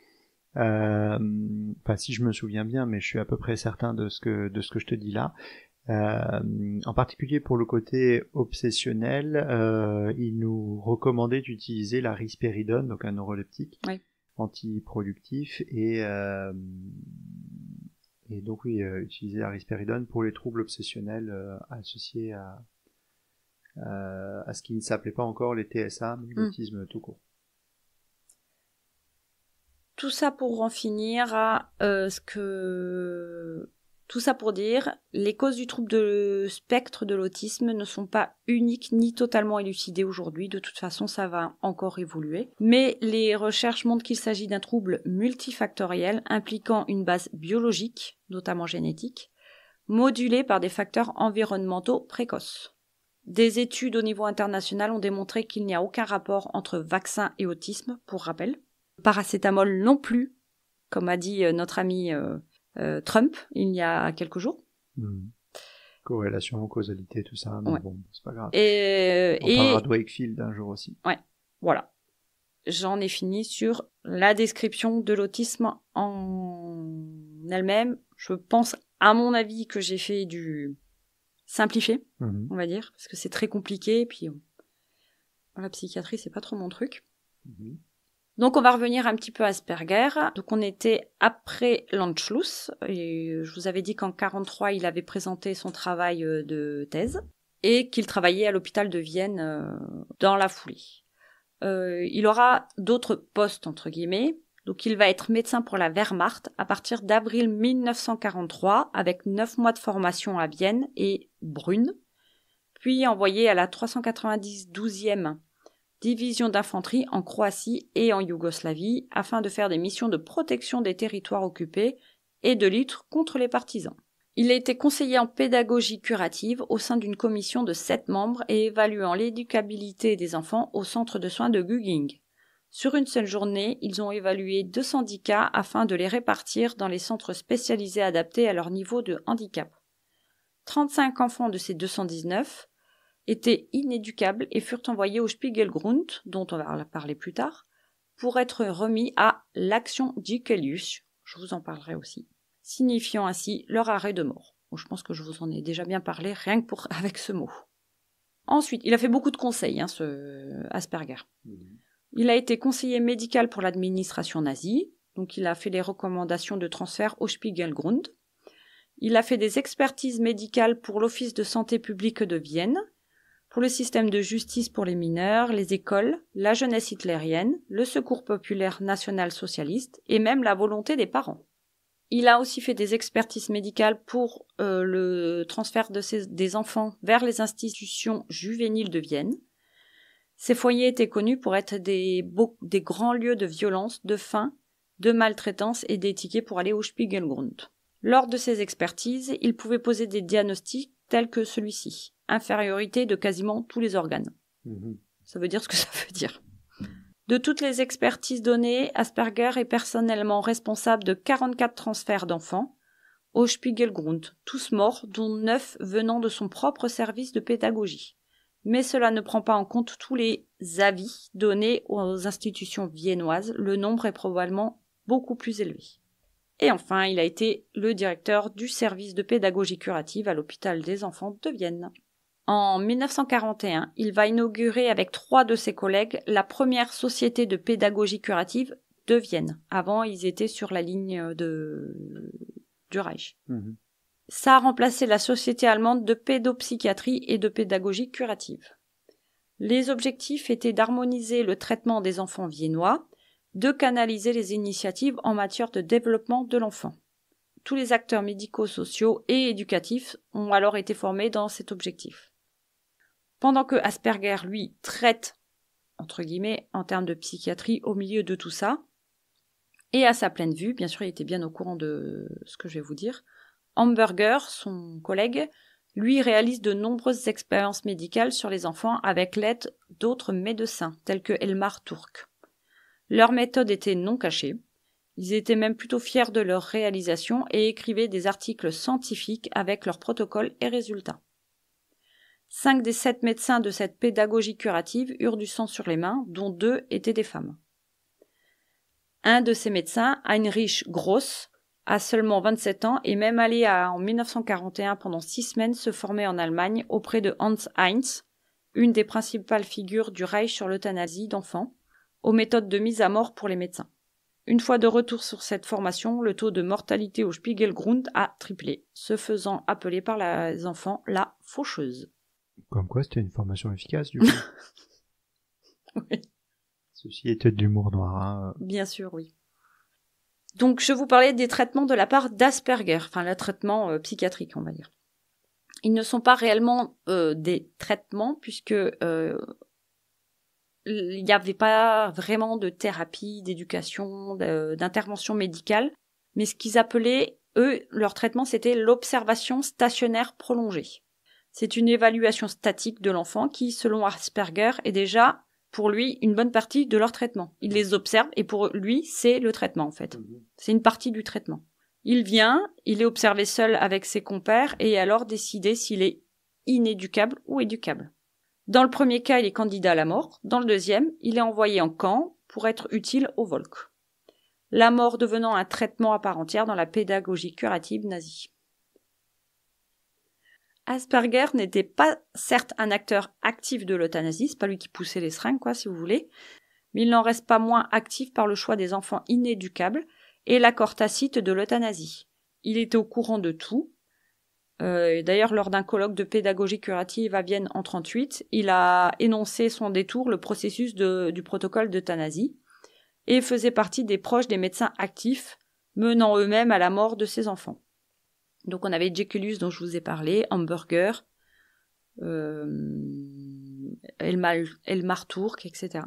si je me souviens bien, mais je suis à peu près certain de ce que je te dis là. En particulier pour le côté obsessionnel, il nous recommandait d'utiliser la risperidone, donc un neuroleptique antiproductif, et donc oui, utiliser la risperidone pour les troubles obsessionnels associés à ce qui ne s'appelait pas encore les TSA, mais l'autisme tout court. Tout ça pour en finir à tout ça pour dire, les causes du trouble de spectre de l'autisme ne sont pas uniques ni totalement élucidées aujourd'hui. De toute façon, ça va encore évoluer. Mais les recherches montrent qu'il s'agit d'un trouble multifactoriel impliquant une base biologique, notamment génétique, modulée par des facteurs environnementaux précoces. Des études au niveau international ont démontré qu'il n'y a aucun rapport entre vaccin et autisme, pour rappel. Paracétamol non plus, comme a dit notre ami Trump il y a quelques jours. Corrélation, causalité, tout ça, mais bon, c'est pas grave. On parlera de Wakefield un jour aussi. Ouais, voilà. J'en ai fini sur la description de l'autisme en elle-même. Je pense, à mon avis, que j'ai fait du simplifié, on va dire, parce que c'est très compliqué, et puis la psychiatrie, c'est pas trop mon truc. Donc on va revenir un petit peu à Asperger. Donc on était après l'Anschluss, et je vous avais dit qu'en 1943 il avait présenté son travail de thèse et qu'il travaillait à l'hôpital de Vienne dans la foulée. Il aura d'autres postes entre guillemets. Donc il va être médecin pour la Wehrmacht à partir d'avril 1943 avec 9 mois de formation à Vienne et Brünn, puis envoyé à la 392e division d'infanterie en Croatie et en Yougoslavie afin de faire des missions de protection des territoires occupés et de lutte contre les partisans. Il a été conseiller en pédagogie curative au sein d'une commission de 7 membres et évaluant l'éducabilité des enfants au centre de soins de Gügging. Sur une seule journée, ils ont évalué 210 cas afin de les répartir dans les centres spécialisés adaptés à leur niveau de handicap. 35 enfants de ces 219 étaient inéducables et furent envoyés au Spiegelgrund, dont on va parler plus tard, pour être remis à l'Action Dicelius, je vous en parlerai aussi, signifiant ainsi leur arrêt de mort. Bon, je pense que je vous en ai déjà bien parlé, rien que avec ce mot. Ensuite, il a fait beaucoup de conseils, ce Asperger. Il a été conseiller médical pour l'administration nazie, donc il a fait les recommandations de transfert au Spiegelgrund. Il a fait des expertises médicales pour l'Office de santé publique de Vienne, pour le système de justice pour les mineurs, les écoles, la jeunesse hitlérienne, le Secours populaire national socialiste et même la volonté des parents. Il a aussi fait des expertises médicales pour le transfert des enfants vers les institutions juvéniles de Vienne. Ces foyers étaient connus pour être des grands lieux de violence, de faim, de maltraitance et des tickets pour aller au Spiegelgrund. Lors de ces expertises, il pouvait poser des diagnostics tels que celui-ci. Infériorité de quasiment tous les organes. Ça veut dire ce que ça veut dire. De toutes les expertises données, Asperger est personnellement responsable de 44 transferts d'enfants au Spiegelgrund, tous morts, dont 9 venant de son propre service de pédagogie. Mais cela ne prend pas en compte tous les avis donnés aux institutions viennoises, le nombre est probablement beaucoup plus élevé. Et enfin, il a été le directeur du service de pédagogie curative à l'hôpital des enfants de Vienne. En 1941, il va inaugurer avec 3 de ses collègues la première société de pédagogie curative de Vienne. Avant, ils étaient sur la ligne du Reich. Mmh. Ça a remplacé la société allemande de pédopsychiatrie et de pédagogie curative. Les objectifs étaient d'harmoniser le traitement des enfants viennois, de canaliser les initiatives en matière de développement de l'enfant. Tous les acteurs médico-sociaux et éducatifs ont alors été formés dans cet objectif. Pendant que Asperger, lui, traite, entre guillemets, en termes de psychiatrie au milieu de tout ça, et à sa pleine vue, bien sûr, il était bien au courant de ce que je vais vous dire, Hamburger, son collègue, lui réalise de nombreuses expériences médicales sur les enfants avec l'aide d'autres médecins, tels que Elmar Turk. Leur méthode était non cachée, ils étaient même plutôt fiers de leur réalisation et écrivaient des articles scientifiques avec leurs protocoles et résultats. 5 des 7 médecins de cette pédagogie curative eurent du sang sur les mains, dont 2 étaient des femmes. Un de ces médecins, Heinrich Gross, a seulement 27 ans et même allé en 1941 pendant 6 semaines se former en Allemagne auprès de Hans Heinz, une des principales figures du Reich sur l'euthanasie d'enfants, aux méthodes de mise à mort pour les médecins. Une fois de retour sur cette formation, le taux de mortalité au Spiegelgrund a triplé, se faisant appeler par les enfants la faucheuse. Comme quoi, c'était une formation efficace, du coup. Oui. Ceci était de l'humour noir. Hein. Bien sûr, oui. Donc, je vous parlais des traitements de la part d'Asperger, enfin, le traitement psychiatrique, on va dire. Ils ne sont pas réellement des traitements, puisque il n'y avait pas vraiment de thérapie, d'éducation, d'intervention médicale, mais ce qu'ils appelaient, eux, leur traitement, c'était l'observation stationnaire prolongée. C'est une évaluation statique de l'enfant qui, selon Asperger, est déjà, pour lui, une bonne partie de leur traitement. Il les observe et pour lui, c'est le traitement, en fait. C'est une partie du traitement. Il vient, il est observé seul avec ses compères et alors décider s'il est inéducable ou éducable. Dans le premier cas, il est candidat à la mort. Dans le deuxième, il est envoyé en camp pour être utile au Volk. La mort devenant un traitement à part entière dans la pédagogie curative nazie. Asperger n'était pas certes un acteur actif de l'euthanasie, c'est pas lui qui poussait les seringues, si vous voulez, mais il n'en reste pas moins actif par le choix des enfants inéducables et l'accord tacite de l'euthanasie. Il était au courant de tout. D'ailleurs, lors d'un colloque de pédagogie curative à Vienne en 1938, il a énoncé son détour le processus du protocole d'euthanasie et faisait partie des proches des médecins actifs, menant eux-mêmes à la mort de ses enfants. Donc on avait Jekyllus dont je vous ai parlé, Hamburger, Elmar Turk, etc.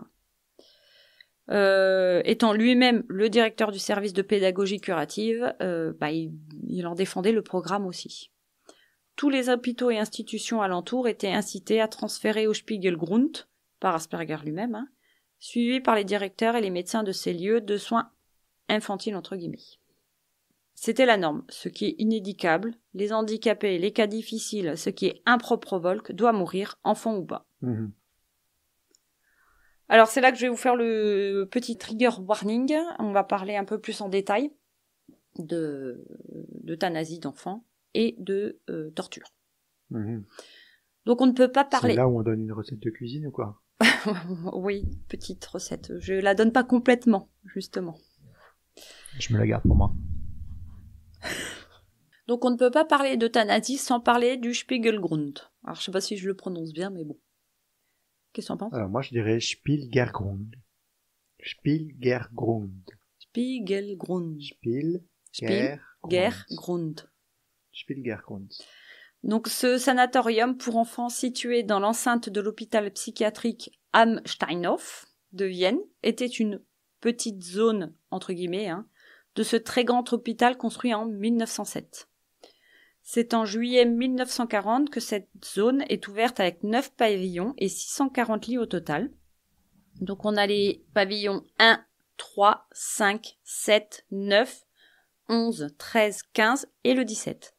Étant lui-même le directeur du service de pédagogie curative, il en défendait le programme aussi. Tous les hôpitaux et institutions alentours étaient incités à transférer au Spiegelgrund, par Asperger lui-même, suivis par les directeurs et les médecins de ces lieux de soins infantiles entre guillemets. C'était la norme. Ce qui est inéducable, les handicapés, les cas difficiles, ce qui est impropre au Volk, doit mourir, enfant ou pas. Mmh. Alors c'est là que je vais vous faire le petit trigger warning. On va parler un peu plus en détail d'euthanasie d'enfants et de torture. Mmh. Donc on ne peut pas parler... C'est là où on donne une recette de cuisine ou quoi? Oui, petite recette. Je la donne pas complètement, justement. Je me la garde pour moi. Donc on ne peut pas parler d'euthanasie sans parler du Spiegelgrund. Alors je sais pas si je le prononce bien, mais bon. Qu'est-ce que t'en penses? Alors moi je dirais Spiegelgrund. Spiegelgrund. Spiegelgrund. Spiegelgrund. Spiegelgrund. Donc ce sanatorium pour enfants situé dans l'enceinte de l'hôpital psychiatrique am Steinhof de Vienne était une petite zone, entre guillemets, de ce très grand hôpital construit en 1907. C'est en juillet 1940 que cette zone est ouverte avec 9 pavillons et 640 lits au total. Donc on a les pavillons 1, 3, 5, 7, 9, 11, 13, 15 et le 17,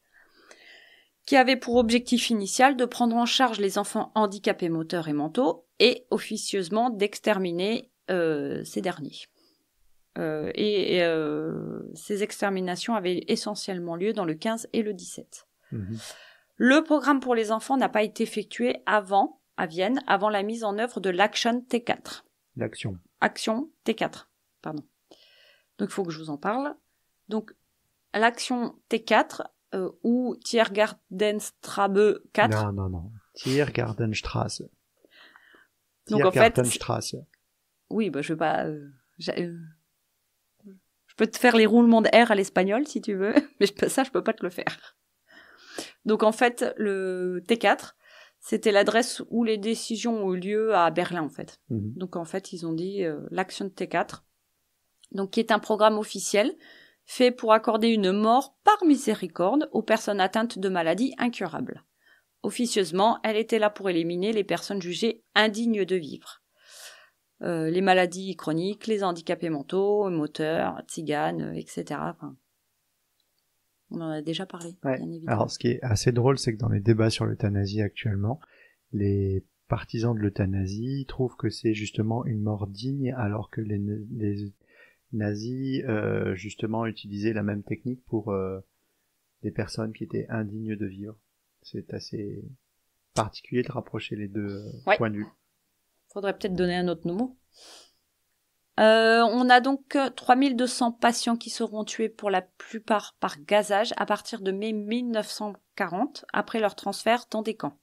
qui avaient pour objectif initial de prendre en charge les enfants handicapés moteurs et mentaux et officieusement d'exterminer ces derniers. Ces exterminations avaient essentiellement lieu dans le 15 et le 17. Le programme pour les enfants n'a pas été effectué à Vienne, avant la mise en œuvre de l'Action T4. Action T4, pardon. Donc il faut que je vous en parle. Donc l'Action T4 ou Tiergartenstraße 4. Non. Tiergartenstraße. Donc en fait, oui, je vais pas. Je peux te faire les roulements de R à l'espagnol si tu veux, mais je peux pas te le faire. Donc en fait, le T4, c'était l'adresse où les décisions ont eu lieu à Berlin en fait. Donc en fait, ils ont dit l'Action T4, donc qui est un programme officiel fait pour accorder une mort par miséricorde aux personnes atteintes de maladies incurables. Officieusement, elle était là pour éliminer les personnes jugées indignes de vivre. Les maladies chroniques, les handicapés mentaux, moteurs, tziganes, etc. Enfin, on en a déjà parlé, bien évidemment. Alors, ce qui est assez drôle, c'est que dans les débats sur l'euthanasie actuellement, les partisans de l'euthanasie trouvent que c'est justement une mort digne, alors que les nazis, justement, utilisaient la même technique pour des personnes qui étaient indignes de vivre. C'est assez particulier de rapprocher les deux points de vue. Faudrait peut-être donner un autre mot. On a donc 3200 patients qui seront tués pour la plupart par gazage à partir de mai 1940, après leur transfert dans des camps.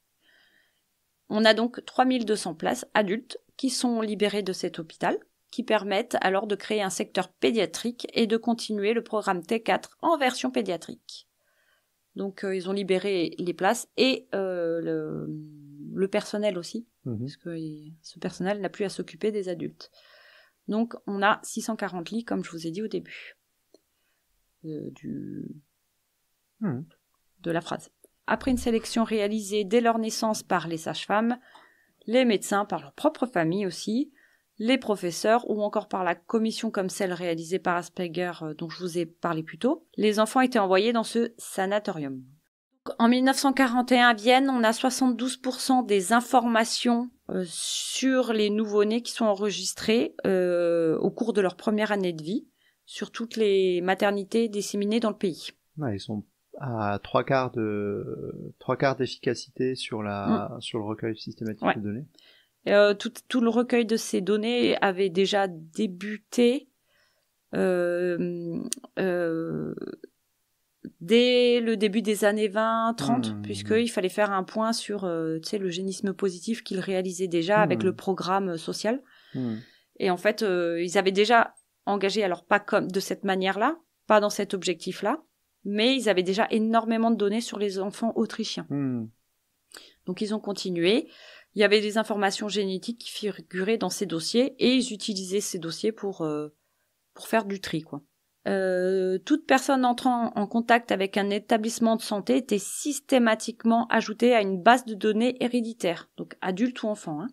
On a donc 3200 places adultes qui sont libérées de cet hôpital, qui permettent alors de créer un secteur pédiatrique et de continuer le programme T4 en version pédiatrique. Donc ils ont libéré les places et le personnel aussi, parce que ce personnel n'a plus à s'occuper des adultes. Donc on a 640 lits, comme je vous ai dit au début de la phrase. Après une sélection réalisée dès leur naissance par les sages-femmes, les médecins, par leur propre famille aussi, les professeurs ou encore par la commission comme celle réalisée par Asperger dont je vous ai parlé plus tôt, les enfants étaient envoyés dans ce sanatorium. En 1941 à Vienne, on a 72% des informations sur les nouveau-nés qui sont enregistrées au cours de leur première année de vie sur toutes les maternités disséminées dans le pays. Ouais, ils sont à trois quarts d'efficacité sur le recueil systématique de données. Tout le recueil de ces données avait déjà débuté dès le début des années 20-30, puisqu'il fallait faire un point sur le génisme positif qu'ils réalisaient déjà avec le programme social. Et en fait, ils avaient déjà engagé, alors pas comme de cette manière-là, pas dans cet objectif-là, mais ils avaient déjà énormément de données sur les enfants autrichiens. Donc ils ont continué. Il y avait des informations génétiques qui figuraient dans ces dossiers et ils utilisaient ces dossiers pour faire du tri, quoi. Toute personne entrant en contact avec un établissement de santé était systématiquement ajoutée à une base de données héréditaire, donc adultes ou enfants.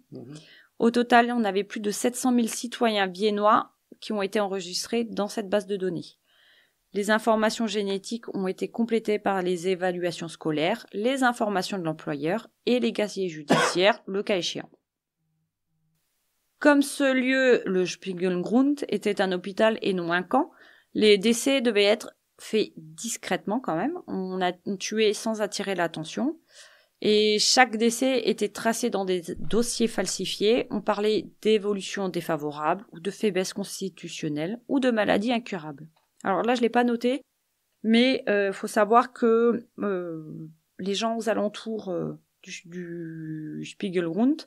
Au total, on avait plus de 700 000 citoyens viennois qui ont été enregistrés dans cette base de données. Les informations génétiques ont été complétées par les évaluations scolaires, les informations de l'employeur et les casiers judiciaires, le cas échéant. Comme ce lieu, le Spiegelgrund, était un hôpital et non un camp, les décès devaient être faits discrètement quand même. On a tué sans attirer l'attention. Et chaque décès était tracé dans des dossiers falsifiés. On parlait d'évolution défavorable ou de faiblesse constitutionnelle ou de maladie incurable. Alors là, je l'ai pas noté, mais faut savoir que les gens aux alentours du Spiegelgrund,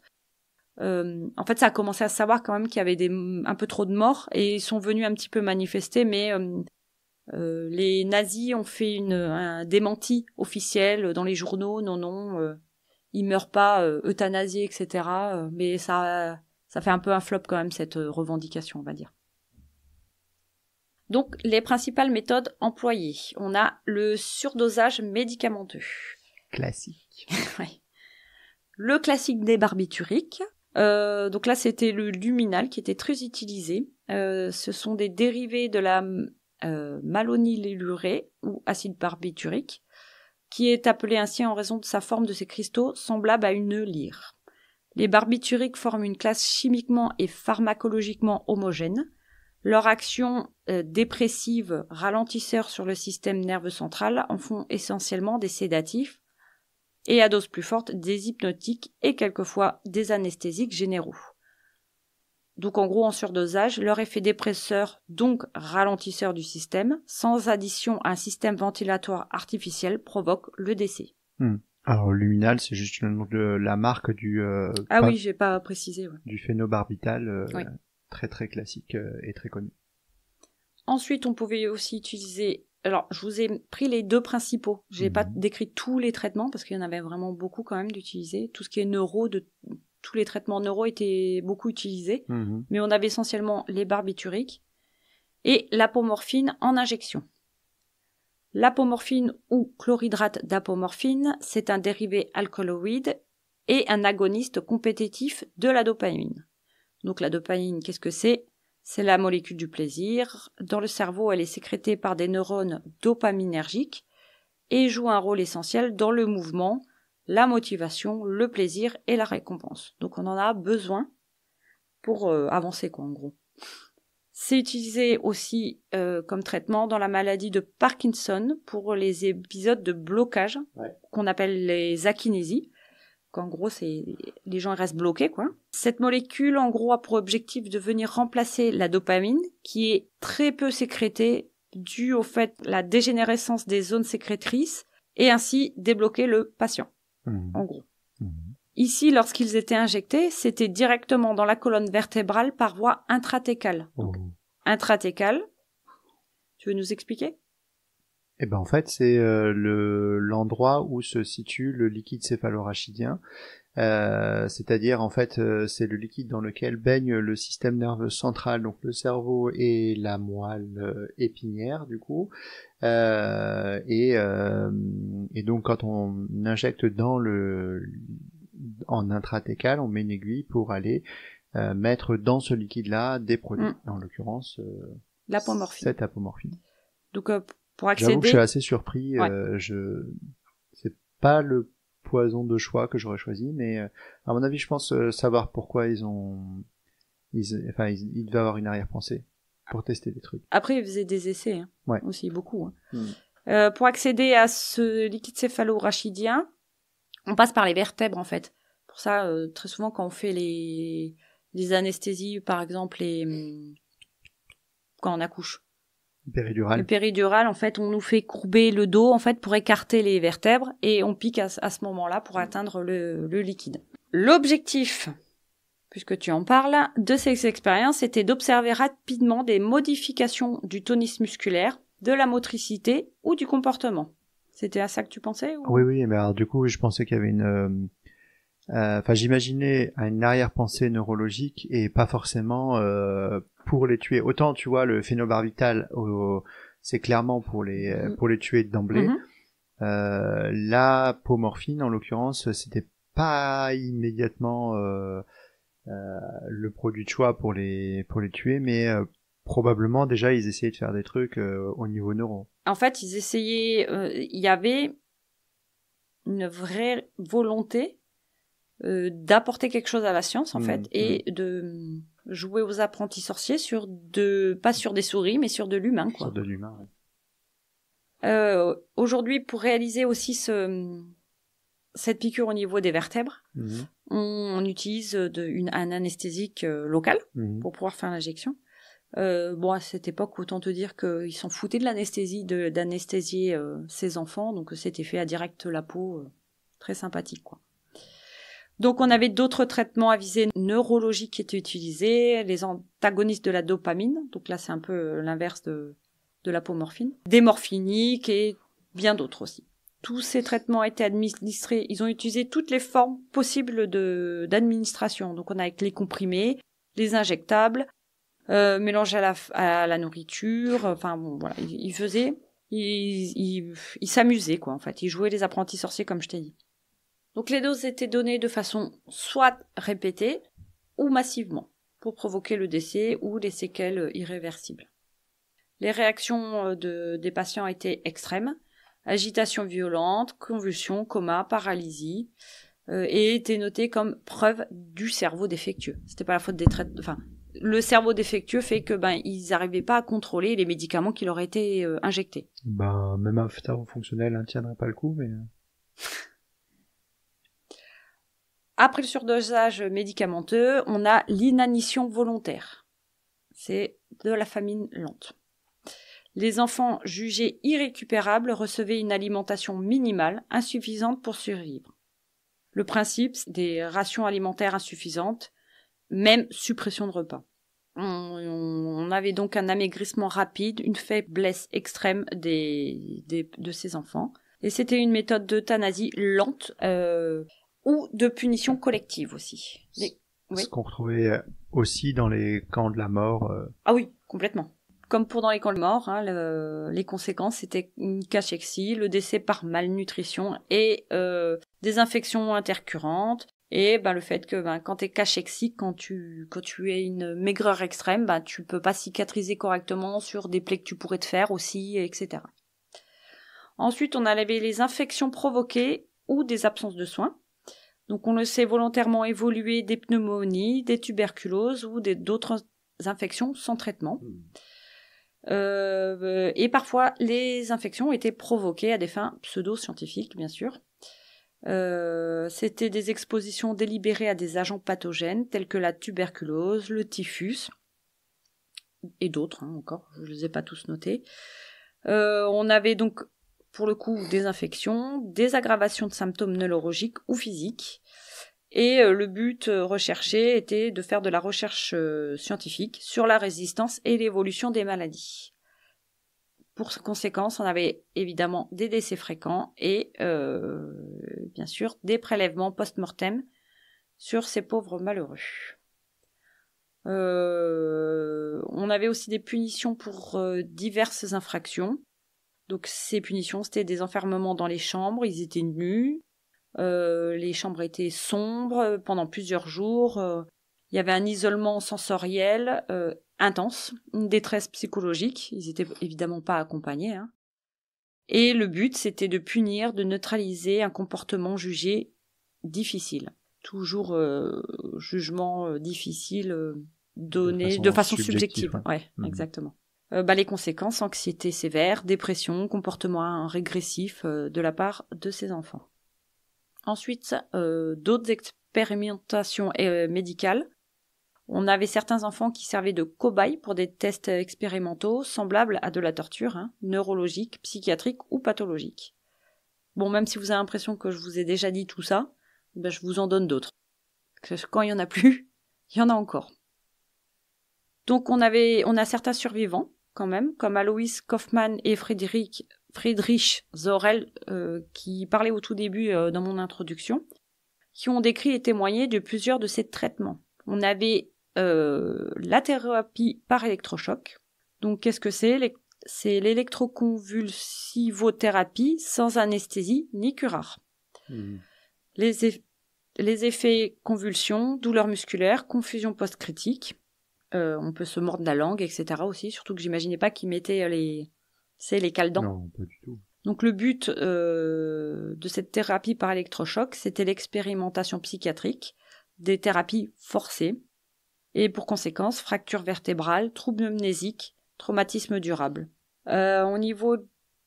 en fait, ça a commencé à se savoir quand même qu'il y avait un peu trop de morts et ils sont venus un petit peu manifester, mais les nazis ont fait un démenti officiel dans les journaux. Non, ils meurent pas euthanasiés, etc. Mais ça fait un peu un flop quand même cette revendication, on va dire. Donc, les principales méthodes employées. On a le surdosage médicamenteux. Classique. Ouais. Le classique des barbituriques. Donc là, c'était le luminal qui était très utilisé. Ce sont des dérivés de la malonylurée ou acide barbiturique, qui est appelé ainsi en raison de sa forme de ses cristaux semblable à une lyre. Les barbituriques forment une classe chimiquement et pharmacologiquement homogène. Leur action dépressive, ralentisseur sur le système nerveux central en font essentiellement des sédatifs et à dose plus forte des hypnotiques et quelquefois des anesthésiques généraux. Donc en gros en surdosage, leur effet dépresseur, donc ralentisseur du système, sans addition à un système ventilatoire artificiel, provoque le décès. Alors luminal, c'est juste le nom de la marque du... oui, j'ai pas précisé. Ouais. Du phénobarbital, oui. Très très classique et très connu. Ensuite, on pouvait aussi utiliser... Alors, je vous ai pris les 2 principaux. J'ai pas décrit tous les traitements, parce qu'il y en avait vraiment beaucoup quand même d'utiliser. Tout ce qui est tous les traitements neuro étaient beaucoup utilisés. Mais on avait essentiellement les barbituriques et l'apomorphine en injection. L'apomorphine ou chlorhydrate d'apomorphine, c'est un dérivé alcaloïde et un agoniste compétitif de la dopamine. Donc la dopamine, qu'est-ce que c'est ? C'est la molécule du plaisir. Dans le cerveau, elle est sécrétée par des neurones dopaminergiques et joue un rôle essentiel dans le mouvement, la motivation, le plaisir et la récompense. Donc on en a besoin pour avancer, quoi, en gros. C'est utilisé aussi comme traitement dans la maladie de Parkinson pour les épisodes de blocage qu'on appelle les akinésies. Qu'en gros, les gens restent bloqués, quoi. Cette molécule, en gros, a pour objectif de venir remplacer la dopamine, qui est très peu sécrétée, due au fait la dégénérescence des zones sécrétrices, et ainsi débloquer le patient, en gros. Ici, lorsqu'ils étaient injectés, c'était directement dans la colonne vertébrale par voie intratécale. Donc, intratécale, tu veux nous expliquer ? Eh ben en fait, c'est l'endroit où se situe le liquide céphalorachidien. C'est-à-dire en fait c'est le liquide dans lequel baigne le système nerveux central, donc le cerveau et la moelle épinière du coup, et donc quand on injecte en intratécal, on met une aiguille pour aller mettre dans ce liquide-là des produits, en l'occurrence l'apomorphine. Cette apomorphine. Donc pour accéder, j'avoue que je suis assez surpris. C'est pas le poison de choix que j'aurais choisi, mais à mon avis, je pense savoir pourquoi ils devaient avoir une arrière-pensée pour tester des trucs. Après, ils faisaient des essais, aussi beaucoup. Pour accéder à ce liquide céphalorachidien, on passe par les vertèbres en fait. Pour ça, très souvent, quand on fait les anesthésies, par exemple, quand on accouche. Le péridurale, en fait, on nous fait courber le dos, en fait, pour écarter les vertèbres, et on pique à ce moment-là pour atteindre le liquide. L'objectif, puisque tu en parles, de ces expériences était d'observer rapidement des modifications du tonus musculaire, de la motricité ou du comportement. C'était à ça que tu pensais ou... Oui, mais alors du coup, je pensais qu'il y avait une... j'imaginais une arrière-pensée neurologique et pas forcément pour les tuer. Autant, tu vois, le phénobarbital, c'est clairement pour les tuer d'emblée. La pomorphine, en l'occurrence, c'était pas immédiatement le produit de choix pour les tuer, mais probablement déjà ils essayaient de faire des trucs au niveau neuro. En fait, ils essayaient, il y avait une vraie volonté d'apporter quelque chose à la science en fait et de jouer aux apprentis sorciers pas sur des souris mais sur de l'humain, quoi. Sur de l'humain, aujourd'hui, pour réaliser aussi cette piqûre au niveau des vertèbres, on utilise un anesthésique local pour pouvoir faire l'injection. À cette époque, autant te dire qu'ils s'en foutaient de l'anesthésie, d'anesthésier ces enfants, donc c'était fait à direct la peau, très sympathique, quoi. Donc on avait d'autres traitements à visée neurologique qui étaient utilisés, les antagonistes de la dopamine, donc là c'est un peu l'inverse de l'apomorphine, des morphiniques et bien d'autres aussi. Tous ces traitements ont été administrés, ils ont utilisé toutes les formes possibles d'administration, donc on a avec les comprimés, les injectables, mélangés à la nourriture, enfin bon voilà, ils s'amusaient quoi en fait, ils jouaient les apprentis sorciers comme je t'ai dit. Donc les doses étaient données de façon soit répétée, ou massivement, pour provoquer le décès ou les séquelles irréversibles. Les réactions des patients étaient extrêmes, agitation violente, convulsions, coma, paralysie, et étaient notées comme preuve du cerveau défectueux. C'était pas la faute des traitements. Enfin, le cerveau défectueux fait que ils n'arrivaient pas à contrôler les médicaments qui leur étaient injectés. Même un cerveau fonctionnel ne tiendrait pas le coup, mais... Après le surdosage médicamenteux, on a l'inanition volontaire. C'est de la famine lente. Les enfants jugés irrécupérables recevaient une alimentation minimale, insuffisante pour survivre. Le principe, c'est des rations alimentaires insuffisantes, même suppression de repas. On avait donc un amaigrissement rapide, une faiblesse extrême de ces enfants. Et c'était une méthode d'euthanasie lente ou de punition collective aussi. Ce qu'on retrouvait aussi dans les camps de la mort. Ah oui, complètement. Comme pour dans les camps de mort, les conséquences, c'était une cachexie, le décès par malnutrition et des infections intercurrentes. Et le fait que quand t'es cachexie, quand tu es une maigreur extrême, tu peux pas cicatriser correctement sur des plaies que tu pourrais te faire aussi, etc. Ensuite, on avait les infections provoquées ou des absences de soins. Donc on laissait volontairement évoluer des pneumonies, des tuberculoses ou d'autres infections sans traitement. Et parfois, les infections étaient provoquées à des fins pseudo-scientifiques, bien sûr. C'était des expositions délibérées à des agents pathogènes tels que la tuberculose, le typhus et d'autres encore, je ne les ai pas tous notés. On avait donc pour le coup des infections, des aggravations de symptômes neurologiques ou physiques. Et le but recherché était de faire de la recherche scientifique sur la résistance et l'évolution des maladies. Pour conséquence, on avait évidemment des décès fréquents et bien sûr des prélèvements post-mortem sur ces pauvres malheureux. On avait aussi des punitions pour diverses infractions. Donc ces punitions, c'était des enfermements dans les chambres, ils étaient nus, les chambres étaient sombres pendant plusieurs jours, il y avait un isolement sensoriel intense, une détresse psychologique, ils étaient évidemment pas accompagnés, Et le but, c'était de punir, de neutraliser un comportement jugé difficile. Toujours jugement difficile donné de façon subjective. Ouais, exactement. Les conséquences, anxiété sévère, dépression, comportement régressif de la part de ces enfants. Ensuite, d'autres expérimentations médicales. On avait certains enfants qui servaient de cobayes pour des tests expérimentaux semblables à de la torture, neurologique, psychiatrique ou pathologique. Bon, même si vous avez l'impression que je vous ai déjà dit tout ça, je vous en donne d'autres. Parce que quand il n'y en a plus, il y en a encore. Donc on a certains survivants, quand même, comme Alois Kaufmann et Friedrich Sorel, qui parlaient au tout début dans mon introduction, qui ont décrit et témoigné de plusieurs de ces traitements. On avait la thérapie par électrochoc. Donc qu'est-ce que c'est ? C'est l'électroconvulsivothérapie sans anesthésie ni curare. Les effets convulsions, douleurs musculaires, confusion post-critique. On peut se mordre la langue, etc. aussi. Surtout que j'imaginais pas qu'ils mettaient les cale-dents. Non, pas du tout. Donc le but de cette thérapie par électrochoc, c'était l'expérimentation psychiatrique, des thérapies forcées, et pour conséquence, fracture vertébrale, troubles mnésiques, traumatisme durable. Au niveau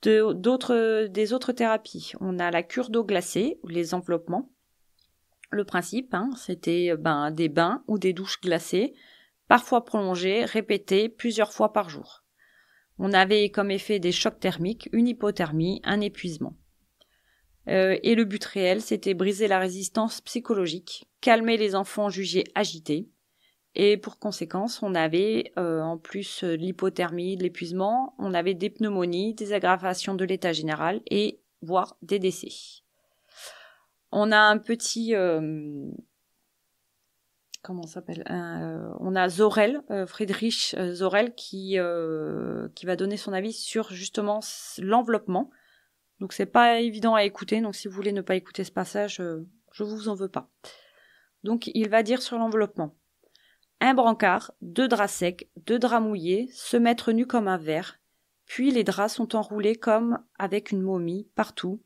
des autres thérapies, on a la cure d'eau glacée, ou les enveloppements. Le principe, c'était des bains ou des douches glacées, parfois prolongées, répétées plusieurs fois par jour. On avait comme effet des chocs thermiques, une hypothermie, un épuisement. Et le but réel, c'était briser la résistance psychologique, calmer les enfants jugés agités. Et pour conséquence, on avait, en plus de l'hypothermie, de l'épuisement, on avait des pneumonies, des aggravations de l'état général et voire des décès. On a un petit... comment ça s'appelle on a Sorel, Friedrich Sorel, qui va donner son avis sur justement l'enveloppement. Donc c'est pas évident à écouter, donc si vous voulez ne pas écouter ce passage, je vous en veux pas. Donc il va dire sur l'enveloppement. un brancard, 2 draps secs, 2 draps mouillés, se mettre nu comme un verre, puis les draps sont enroulés comme avec une momie, partout.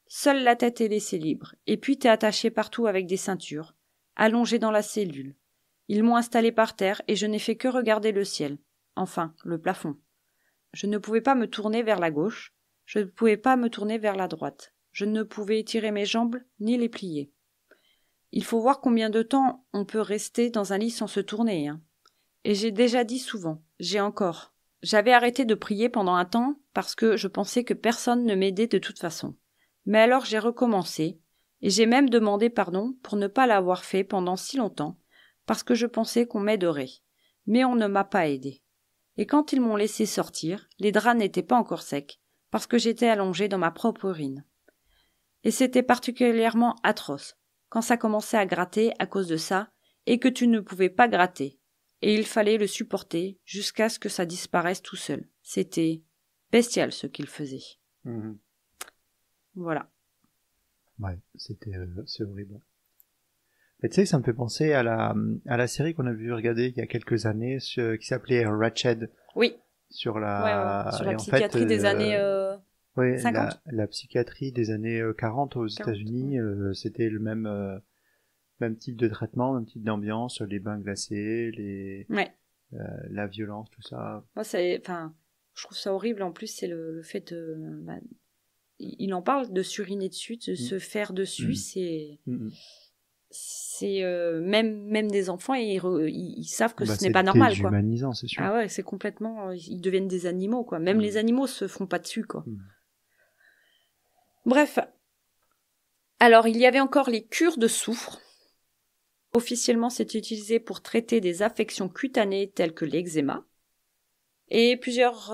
Seule la tête est laissée libre, et puis t'es attaché partout avec des ceintures, allongé dans la cellule. Ils m'ont installé par terre et je n'ai fait que regarder le ciel, enfin, le plafond. Je ne pouvais pas me tourner vers la gauche, je ne pouvais pas me tourner vers la droite, je ne pouvais étirer mes jambes ni les plier. Il faut voir combien de temps on peut rester dans un lit sans se tourner, hein. Et j'ai déjà dit souvent, j'ai encore. J'avais arrêté de prier pendant un temps parce que je pensais que personne ne m'aidait de toute façon. Mais alors j'ai recommencé, et j'ai même demandé pardon pour ne pas l'avoir fait pendant si longtemps, parce que je pensais qu'on m'aiderait. Mais on ne m'a pas aidé. Et quand ils m'ont laissé sortir, les draps n'étaient pas encore secs, parce que j'étais allongée dans ma propre urine. Et c'était particulièrement atroce, quand ça commençait à gratter à cause de ça, et que tu ne pouvais pas gratter. Et il fallait le supporter jusqu'à ce que ça disparaisse tout seul. C'était bestial ce qu'il faisait. Mmh. Voilà. Ouais, c'est horrible. Mais tu sais, ça me fait penser à la série qu'on a vu regarder il y a quelques années, qui s'appelait Ratched. Oui. Sur Ouais, la, sur la et en psychiatrie fait, des années ouais, 50. la psychiatrie des années 40 aux 40, États-Unis, c'était le même type de traitement, même type d'ambiance, les bains glacés, Ouais. la violence, tout ça. Moi, je trouve ça horrible. En plus, c'est le fait de. Il en parle de suriner dessus, de se faire dessus. C'est même des enfants, ils savent que ce n'est pas normal, quoi. Déshumanisant, c'est sûr. Ah ouais, c'est complètement. Ils deviennent des animaux, quoi. Même les animaux se font pas dessus, quoi. Bref. Alors, il y avait encore les cures de soufre. Officiellement, c'est utilisé pour traiter des affections cutanées telles que l'eczéma. Et plusieurs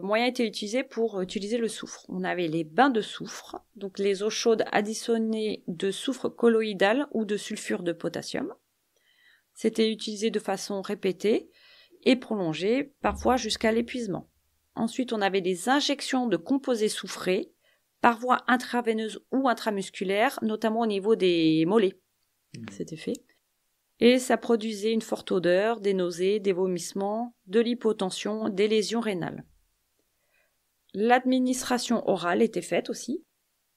moyens étaient utilisés pour utiliser le soufre. On avait les bains de soufre, donc les eaux chaudes additionnées de soufre colloïdal ou de sulfure de potassium. C'était utilisé de façon répétée et prolongée, parfois jusqu'à l'épuisement. Ensuite, on avait des injections de composés soufrés par voie intraveineuse ou intramusculaire, notamment au niveau des mollets. C'était fait. Et ça produisait une forte odeur, des nausées, des vomissements, de l'hypotension, des lésions rénales. L'administration orale était faite aussi.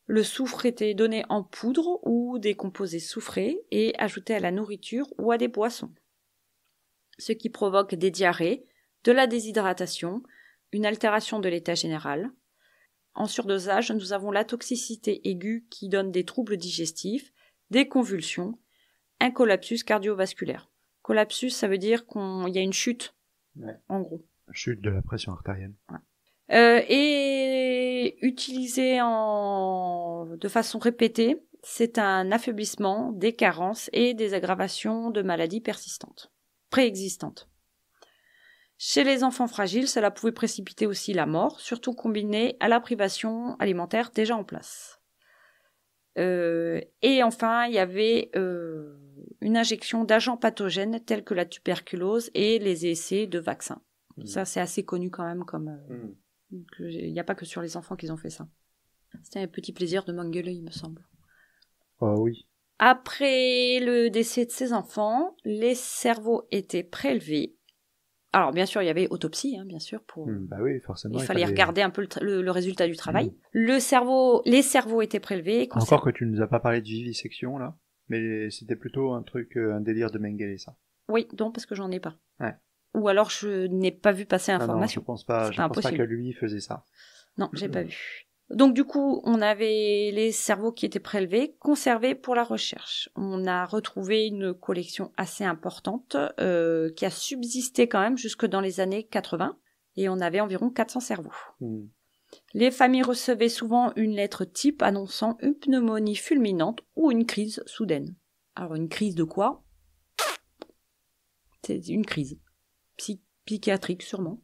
Le soufre était donné en poudre ou des composés soufrés et ajouté à la nourriture ou à des boissons. Ce qui provoque des diarrhées, de la déshydratation, une altération de l'état général. En surdosage, nous avons la toxicité aiguë qui donne des troubles digestifs, des convulsions, un collapsus cardiovasculaire. Collapsus, ça veut dire qu'il y a une chute, en gros. Chute de la pression artérielle. Ouais. Et utilisé de façon répétée, c'est un affaiblissement des carences et des aggravations de maladies persistantes, préexistantes. Chez les enfants fragiles, cela pouvait précipiter aussi la mort, surtout combinée à la privation alimentaire déjà en place. Et enfin, il y avait une injection d'agents pathogènes tels que la tuberculose et les essais de vaccins. Ça, c'est assez connu quand même comme... Il n'y a pas que sur les enfants qu'ils ont fait ça. C'était un petit plaisir de m'engueuler, il me semble. Oh oui. Après le décès de ces enfants, les cerveaux étaient prélevés. Alors, bien sûr, il y avait autopsie, hein, bien sûr. Bah oui, forcément. Il fallait regarder un peu le résultat du travail. Les cerveaux étaient prélevés. Encore que tu ne nous as pas parlé de vivisection, là. Mais c'était plutôt un délire de Mengele, ça. Oui, donc parce que j'en ai pas. Ouais. Ou alors je n'ai pas vu passer l'information. Non, je pense pas que lui faisait ça. Non, j'ai pas vu. Donc du coup, on avait les cerveaux qui étaient prélevés, conservés pour la recherche. On a retrouvé une collection assez importante qui a subsisté quand même jusque dans les années 80 et on avait environ 400 cerveaux. Les familles recevaient souvent une lettre type annonçant une pneumonie fulminante ou une crise soudaine. Alors une crise de quoi ? C'est une crise psychiatrique sûrement.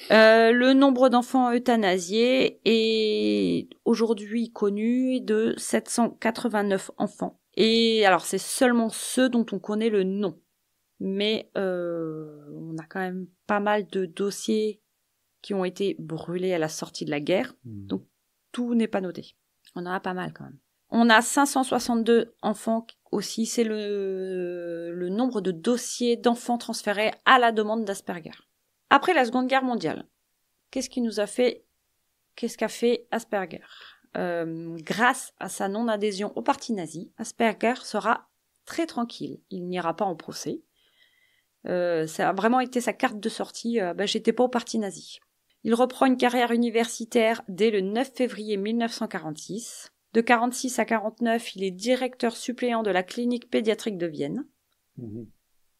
Le nombre d'enfants euthanasiés est aujourd'hui connu de 789 enfants. Et alors, c'est seulement ceux dont on connaît le nom. Mais on a quand même pas mal de dossiers qui ont été brûlés à la sortie de la guerre. Donc, tout n'est pas noté. On en a pas mal quand même. On a 562 enfants aussi, c'est le nombre de dossiers d'enfants transférés à la demande d'Asperger. Après la Seconde Guerre mondiale, qu'est-ce qu'a fait Asperger? Grâce à sa non-adhésion au parti nazi, Asperger sera très tranquille. Il n'ira pas en procès. Ça a vraiment été sa carte de sortie. J'étais pas au parti nazi. Il reprend une carrière universitaire dès le 9 février 1946. De 46 à 49, il est directeur suppléant de la clinique pédiatrique de Vienne.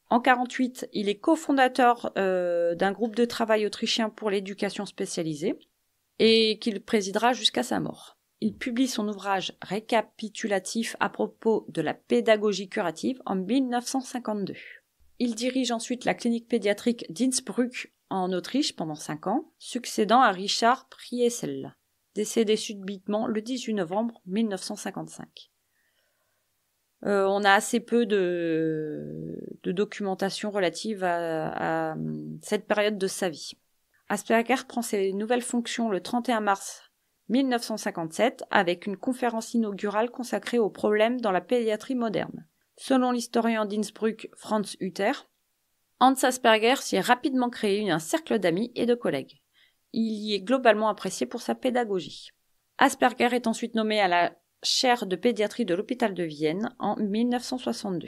En 48, il est cofondateur d'un groupe de travail autrichien pour l'éducation spécialisée et qu'il présidera jusqu'à sa mort. Il publie son ouvrage récapitulatif à propos de la pédagogie curative en 1952. Il dirige ensuite la clinique pédiatrique d'Innsbruck en Autriche pendant 5 ans, succédant à Richard Priessel, décédé subitement le 18 novembre 1955. On a assez peu de documentation relative à cette période de sa vie. Asperger prend ses nouvelles fonctions le 31 mars 1957 avec une conférence inaugurale consacrée aux problèmes dans la pédiatrie moderne. Selon l'historien d'Innsbruck Franz Hutter, Hans Asperger s'y est rapidement créé un cercle d'amis et de collègues. Il y est globalement apprécié pour sa pédagogie. Asperger est ensuite nommé à la chaire de pédiatrie de l'hôpital de Vienne en 1962,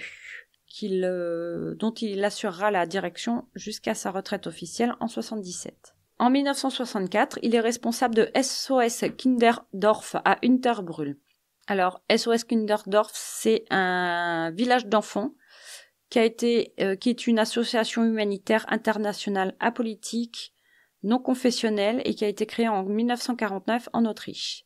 dont il assurera la direction jusqu'à sa retraite officielle en 1977. En 1964, il est responsable de SOS Kinderdorf à Unterbrühl. Alors, SOS Kinderdorf, c'est un village d'enfants qui est une association humanitaire internationale apolitique, non confessionnelle et qui a été créée en 1949 en Autriche.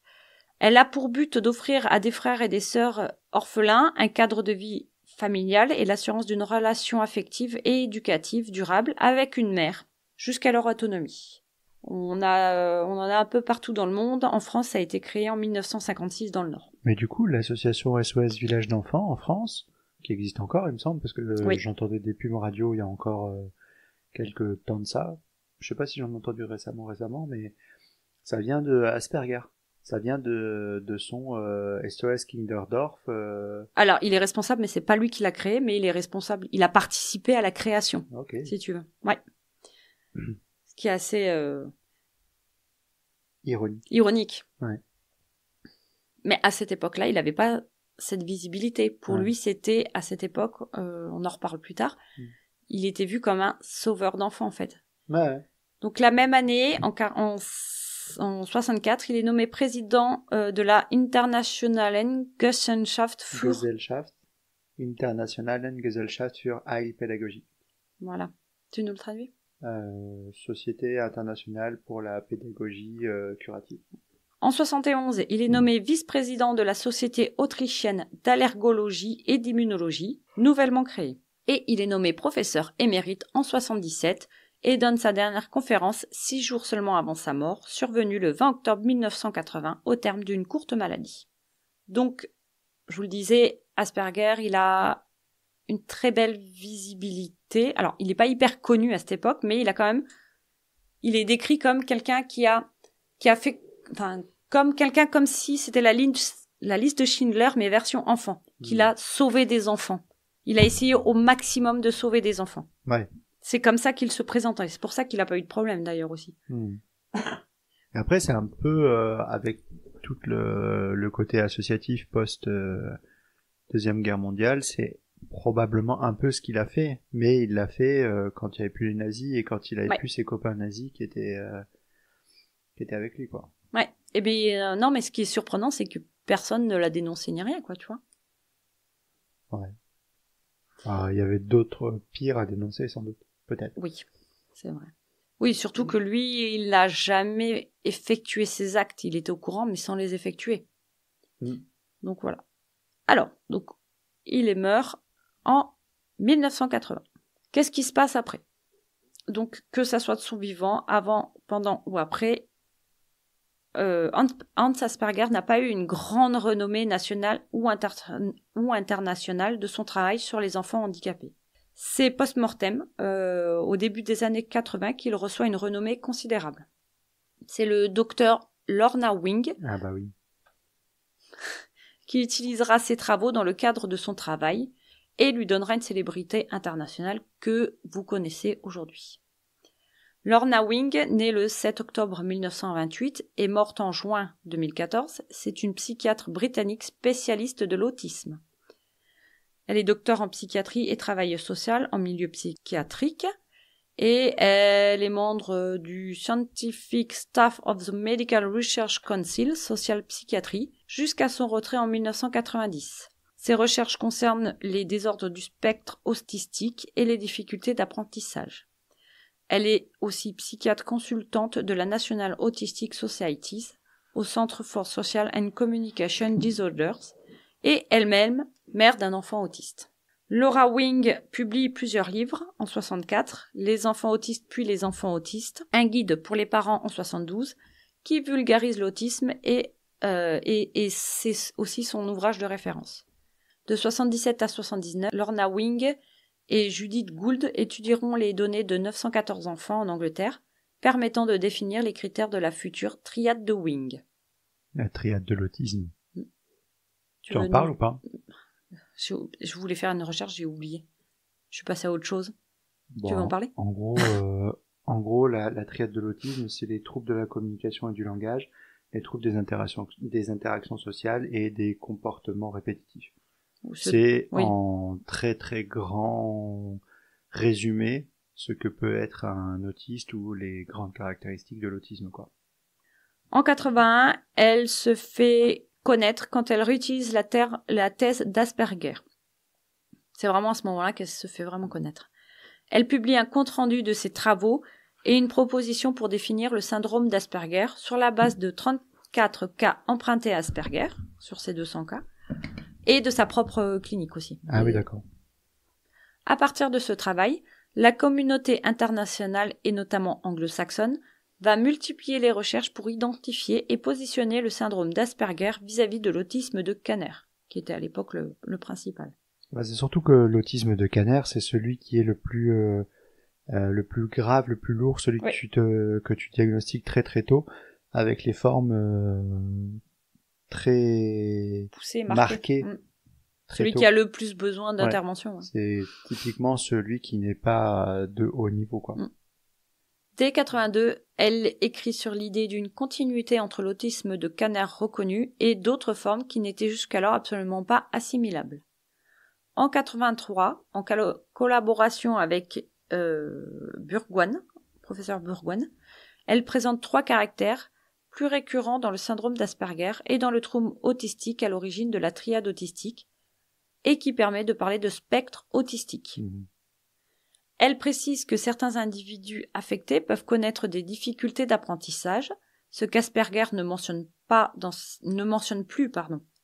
Elle a pour but d'offrir à des frères et des sœurs orphelins un cadre de vie familial et l'assurance d'une relation affective et éducative durable avec une mère, jusqu'à leur autonomie. On en a un peu partout dans le monde. En France, ça a été créé en 1956 dans le Nord. Mais du coup, l'association SOS Village d'enfants en France, qui existe encore, il me semble, parce que oui. J'entendais des pubs radio il y a encore quelques temps de ça. Je sais pas si j'en ai entendu récemment, mais ça vient de Asperger. Ça vient de son SOS Kinderdorf. Alors, il est responsable, mais c'est pas lui qui l'a créé, mais il est responsable. Il a participé à la création, si tu veux. Ouais. Ce qui est assez ironique. Ouais. Mais à cette époque-là, il n'avait pas cette visibilité. Pour lui, c'était, à cette époque, on en reparle plus tard, il était vu comme un sauveur d'enfants, en fait. Ouais. Donc, la même année, en 64, il est nommé président de la Internationalen Gesellschaft für Internationalen Gesellschaft für Heilpädagogik. Voilà. Tu nous le traduis? Société internationale pour la pédagogie curative. En 71, il est nommé vice-président de la Société autrichienne d'allergologie et d'immunologie, nouvellement créée. Et il est nommé professeur émérite en 77 et donne sa dernière conférence 6 jours seulement avant sa mort, survenue le 20 octobre 1980 au terme d'une courte maladie. Donc, je vous le disais, Asperger, il a une très belle visibilité. Alors, il n'est pas hyper connu à cette époque, mais il est décrit comme quelqu'un qui a fait, comme si c'était la liste de Schindler, mais version enfant, qu'il a sauvé des enfants. Il a essayé au maximum de sauver des enfants. Ouais. C'est comme ça qu'il se présentait. C'est pour ça qu'il n'a pas eu de problème, d'ailleurs, aussi. Et après, c'est un peu avec tout le côté associatif post Deuxième Guerre mondiale, c'est probablement un peu ce qu'il a fait, mais il l'a fait quand il n'y avait plus les nazis et quand il avait plus ses copains nazis qui étaient avec lui, quoi. Ouais. Eh bien, non, mais ce qui est surprenant, c'est que personne ne l'a dénoncé ni rien, quoi, tu vois. Ouais. Il y avait d'autres pires à dénoncer, sans doute. Peut-être. Oui, c'est vrai. Oui, surtout que lui, il n'a jamais effectué ses actes. Il était au courant, mais sans les effectuer. Donc voilà. Alors, il meurt en 1980. Qu'est-ce qui se passe après? Donc, que ça soit de son vivant, avant, pendant ou après, Hans Asperger n'a pas eu une grande renommée nationale ou internationale de son travail sur les enfants handicapés. C'est post-mortem, au début des années 80, qu'il reçoit une renommée considérable. C'est le docteur Lorna Wing, ah bah oui, qui utilisera ses travaux dans le cadre de son travail et lui donnera une célébrité internationale que vous connaissez aujourd'hui. Lorna Wing, née le 7 octobre 1928 et morte en juin 2014, c'est une psychiatre britannique spécialiste de l'autisme. Elle est docteure en psychiatrie et travailleuse sociale en milieu psychiatrique et elle est membre du Scientific Staff of the Medical Research Council Social Psychiatry jusqu'à son retrait en 1990. Ses recherches concernent les désordres du spectre autistique et les difficultés d'apprentissage. Elle est aussi psychiatre consultante de la National Autistic Societies au Centre for Social and Communication Disorders et elle-même mère d'un enfant autiste. Laura Wing publie plusieurs livres en 64, Les enfants autistes puis les enfants autistes, un guide pour les parents en 72 qui vulgarise l'autisme et c'est aussi son ouvrage de référence. De 77 à 79, Lorna Wing et Judith Gould étudieront les données de 914 enfants en Angleterre, permettant de définir les critères de la future triade de Wing. La triade de l'autisme. Tu en parles ou pas? Je voulais faire une recherche, j'ai oublié. Je suis passée à autre chose. Bon, tu veux en parler? En gros, la triade de l'autisme, c'est les troubles de la communication et du langage, les troubles des interactions sociales et des comportements répétitifs. C'est en très très grand résumé ce que peut être un autiste ou les grandes caractéristiques de l'autisme, quoi. En 81, elle se fait connaître quand elle réutilise la thèse d'Asperger. C'est vraiment à ce moment-là qu'elle se fait vraiment connaître. Elle publie un compte-rendu de ses travaux et une proposition pour définir le syndrome d'Asperger sur la base de 34 cas empruntés à Asperger, sur ces 200 cas, et de sa propre clinique aussi. Ah oui, d'accord. À partir de ce travail, la communauté internationale et notamment anglo-saxonne va multiplier les recherches pour identifier et positionner le syndrome d'Asperger vis-à-vis de l'autisme de Kanner, qui était à l'époque le principal. Bah, c'est surtout que l'autisme de Kanner, c'est celui qui est le plus grave, le plus lourd, celui que tu diagnostiques très très tôt, avec les formes très poussées, marquées. Celui qui a le plus besoin d'intervention. Ouais. C'est typiquement celui qui n'est pas de haut niveau, quoi. Dès 82, elle écrit sur l'idée d'une continuité entre l'autisme de Kanner reconnu et d'autres formes qui n'étaient jusqu'alors absolument pas assimilables. En 83, en collaboration avec professeur Burgwan, elle présente 3 caractères plus récurrents dans le syndrome d'Asperger et dans le trouble autistique à l'origine de la triade autistique, et qui permet de parler de spectre autistique. Elle précise que certains individus affectés peuvent connaître des difficultés d'apprentissage, ce qu'Asperger ne mentionne plus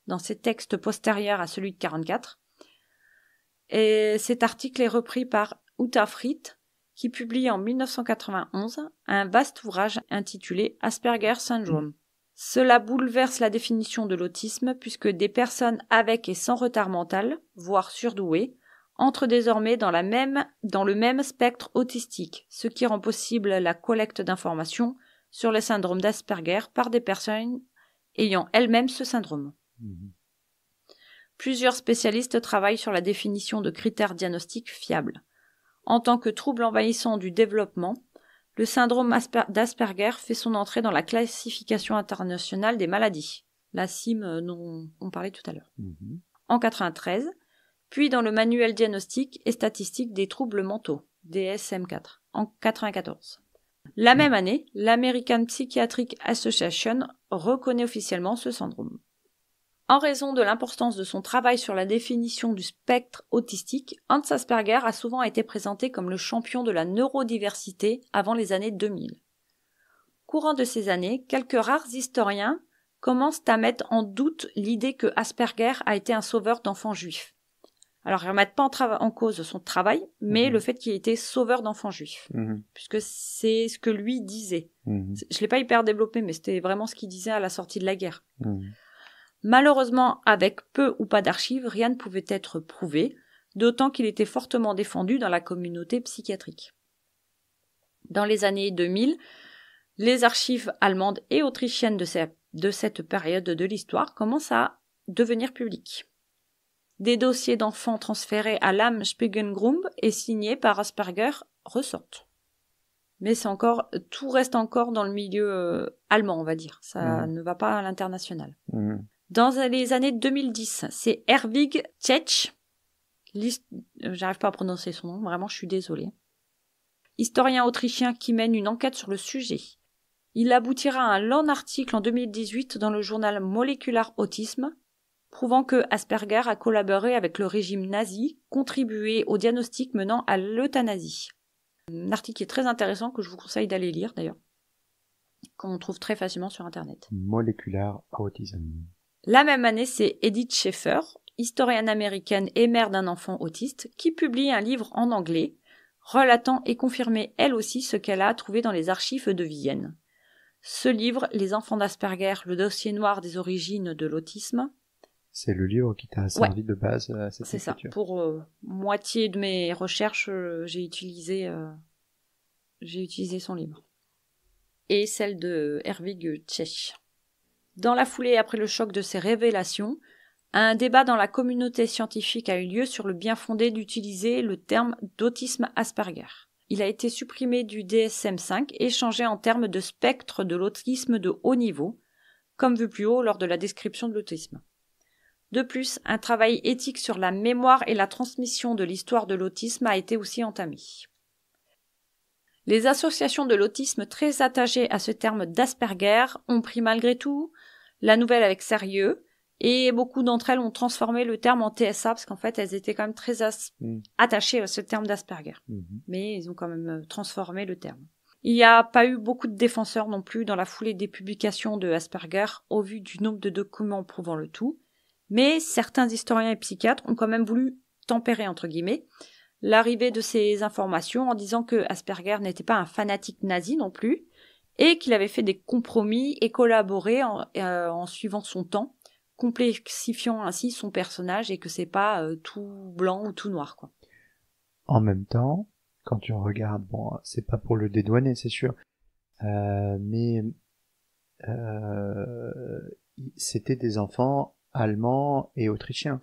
dans ses textes postérieurs à celui de 44. Et cet article est repris par Uta Frith, qui publie en 1991 un vaste ouvrage intitulé Asperger Syndrome. Cela bouleverse la définition de l'autisme puisque des personnes avec et sans retard mental, voire surdouées, entrent désormais dans le même spectre autistique, ce qui rend possible la collecte d'informations sur le syndrome d'Asperger par des personnes ayant elles-mêmes ce syndrome. Plusieurs spécialistes travaillent sur la définition de critères diagnostiques fiables. En tant que trouble envahissant du développement, le syndrome d'Asperger fait son entrée dans la classification internationale des maladies, la CIM dont on parlait tout à l'heure, en 93, puis dans le manuel diagnostique et statistique des troubles mentaux, DSM-4, en 94. La même année, l'American Psychiatric Association reconnaît officiellement ce syndrome. En raison de l'importance de son travail sur la définition du spectre autistique, Hans Asperger a souvent été présenté comme le champion de la neurodiversité avant les années 2000. Courant de ces années, quelques rares historiens commencent à mettre en doute l'idée que Asperger a été un sauveur d'enfants juifs. Alors, ils ne remettent pas en cause son travail, mais le fait qu'il ait été sauveur d'enfants juifs, puisque c'est ce que lui disait. Je ne l'ai pas hyper développé, mais c'était vraiment ce qu'il disait à la sortie de la guerre. Malheureusement, avec peu ou pas d'archives, rien ne pouvait être prouvé, d'autant qu'il était fortement défendu dans la communauté psychiatrique. Dans les années 2000, les archives allemandes et autrichiennes de cette période de l'histoire commencent à devenir public. Des dossiers d'enfants transférés à l'Amtsspiegel et signés par Asperger ressortent. Mais tout reste encore dans le milieu allemand, on va dire. Ça ne va pas à l'international. Dans les années 2010, c'est Herwig Tschech, j'arrive pas à prononcer son nom, vraiment, je suis désolée. Historien autrichien qui mène une enquête sur le sujet. Il aboutira à un long article en 2018 dans le journal Molecular Autism, prouvant que Asperger a collaboré avec le régime nazi, contribué au diagnostic menant à l'euthanasie. Un article qui est très intéressant, que je vous conseille d'aller lire d'ailleurs, qu'on trouve très facilement sur Internet. Molecular Autism. La même année, c'est Edith Schaeffer, historienne américaine et mère d'un enfant autiste, qui publie un livre en anglais, relatant et confirmant elle aussi ce qu'elle a trouvé dans les archives de Vienne. Ce livre, Les enfants d'Asperger, le dossier noir des origines de l'autisme. C'est le livre qui t'a servi de base à cette écriture. C'est ça. Pour moitié de mes recherches, j'ai utilisé son livre. Et celle de Herwig Tschech. Dans la foulée, après le choc de ces révélations, un débat dans la communauté scientifique a eu lieu sur le bien fondé d'utiliser le terme d'autisme Asperger. Il a été supprimé du DSM-5 et changé en termes de spectre de l'autisme de haut niveau, comme vu plus haut lors de la description de l'autisme. De plus, un travail éthique sur la mémoire et la transmission de l'histoire de l'autisme a été aussi entamé. Les associations de l'autisme très attachées à ce terme d'Asperger ont pris malgré tout la nouvelle avec sérieux, et beaucoup d'entre elles ont transformé le terme en TSA, parce qu'en fait, elles étaient quand même très attachées à ce terme d'Asperger. Mais ils ont quand même transformé le terme. Il n'y a pas eu beaucoup de défenseurs non plus dans la foulée des publications de Asperger, au vu du nombre de documents prouvant le tout, mais certains historiens et psychiatres ont quand même voulu tempérer, entre guillemets, l'arrivée de ces informations en disant que Asperger n'était pas un fanatique nazi non plus, et qu'il avait fait des compromis et collaboré en suivant son temps, complexifiant ainsi son personnage, et que c'est pas tout blanc ou tout noir, quoi. En même temps, quand tu regardes, bon, c'est pas pour le dédouaner, c'est sûr, mais c'était des enfants allemands et autrichiens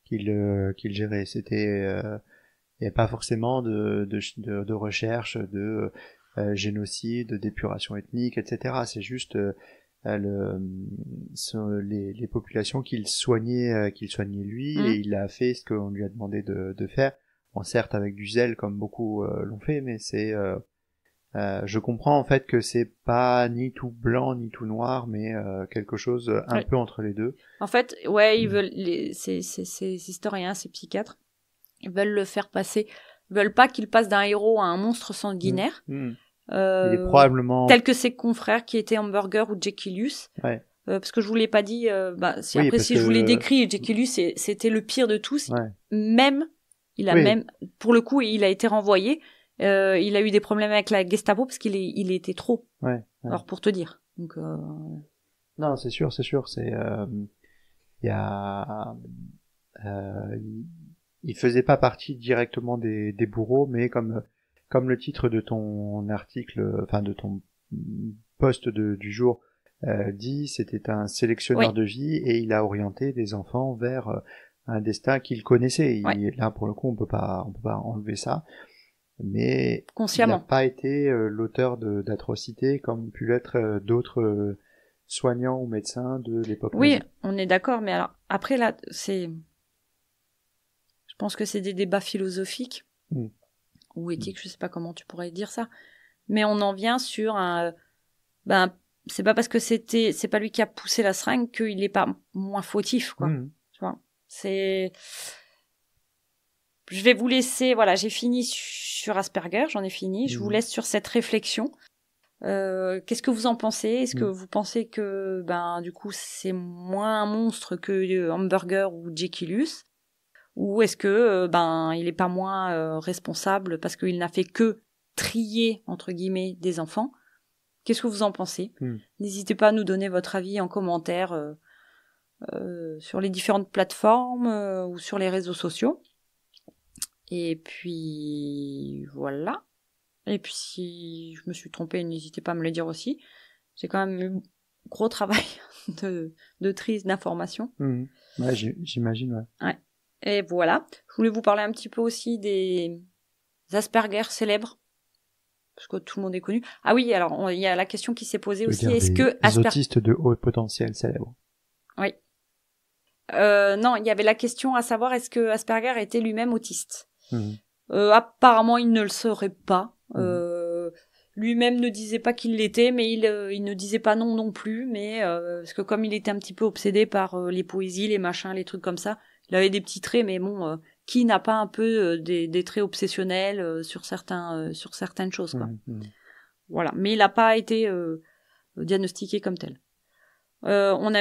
qu'il gérait. C'était, il n'y a pas forcément de recherche de génocide, d'épuration ethnique, etc. C'est juste les populations qu'il soignait lui, et il a fait ce qu'on lui a demandé de faire. Bon, certes avec du zèle comme beaucoup l'ont fait, mais je comprends en fait que c'est pas ni tout blanc ni tout noir, mais quelque chose un peu entre les deux. En fait, ils veulent ces historiens, ces psychiatres, ils veulent le faire passer, ils veulent pas qu'il passe d'un héros à un monstre sanguinaire. Il est probablement tel que ses confrères qui étaient Hamburger ou Jekyllus. Parce que je vous l'ai pas dit, si je vous l'ai décrit, Jekyllus c'était le pire de tous. Même pour le coup, il a été renvoyé. Il a eu des problèmes avec la Gestapo parce qu'il était trop. Alors pour te dire. Donc non, c'est sûr, c'est il y a il faisait pas partie directement des bourreaux, mais comme le titre de ton article, enfin de ton post du jour dit, c'était un sélectionneur de vie, et il a orienté des enfants vers un destin qu'il connaissait. Là, pour le coup, on peut pas enlever ça. Mais consciemment, il n'a pas été l'auteur d'atrocités comme ont pu l'être d'autres soignants ou médecins de l'époque nazie. On est d'accord, mais alors après là, je pense que c'est des débats philosophiques ou éthiques, je sais pas comment tu pourrais dire ça, mais on en vient sur c'est pas parce que c'est pas lui qui a poussé la seringue qu'il est pas moins fautif, quoi. Tu vois, je vais vous laisser, j'ai fini sur Asperger, j'en ai fini. Je vous laisse sur cette réflexion. Qu'est-ce que vous en pensez ? Est-ce que vous pensez que, du coup, c'est moins un monstre que Hamburger ou Jekyllus ? Ou est-ce que, il est pas moins responsable parce qu'il n'a fait que trier, entre guillemets, des enfants ? Qu'est-ce que vous en pensez ? N'hésitez pas à nous donner votre avis en commentaire sur les différentes plateformes ou sur les réseaux sociaux. Et puis voilà. Et puis si je me suis trompée, n'hésitez pas à me le dire aussi. J'ai quand même eu gros travail de tri d'informations. Ouais, j'imagine, ouais. Et voilà. Je voulais vous parler un petit peu aussi des Asperger célèbres, parce que tout le monde est connu. Ah oui, alors il y a la question qui s'est posée aussi. Est-ce que des autistes de haut potentiel célèbres? Oui. Non, il y avait la question à savoir est-ce que Asperger était lui-même autiste. Apparemment, il ne le serait pas. Lui-même ne disait pas qu'il l'était, mais il ne disait pas non plus. Mais parce que comme il était un petit peu obsédé par les poésies, les machins, les trucs comme ça, il avait des petits traits. Mais bon, qui n'a pas un peu des traits obsessionnels sur certaines choses, quoi. Voilà. Mais il n'a pas été diagnostiqué comme tel. On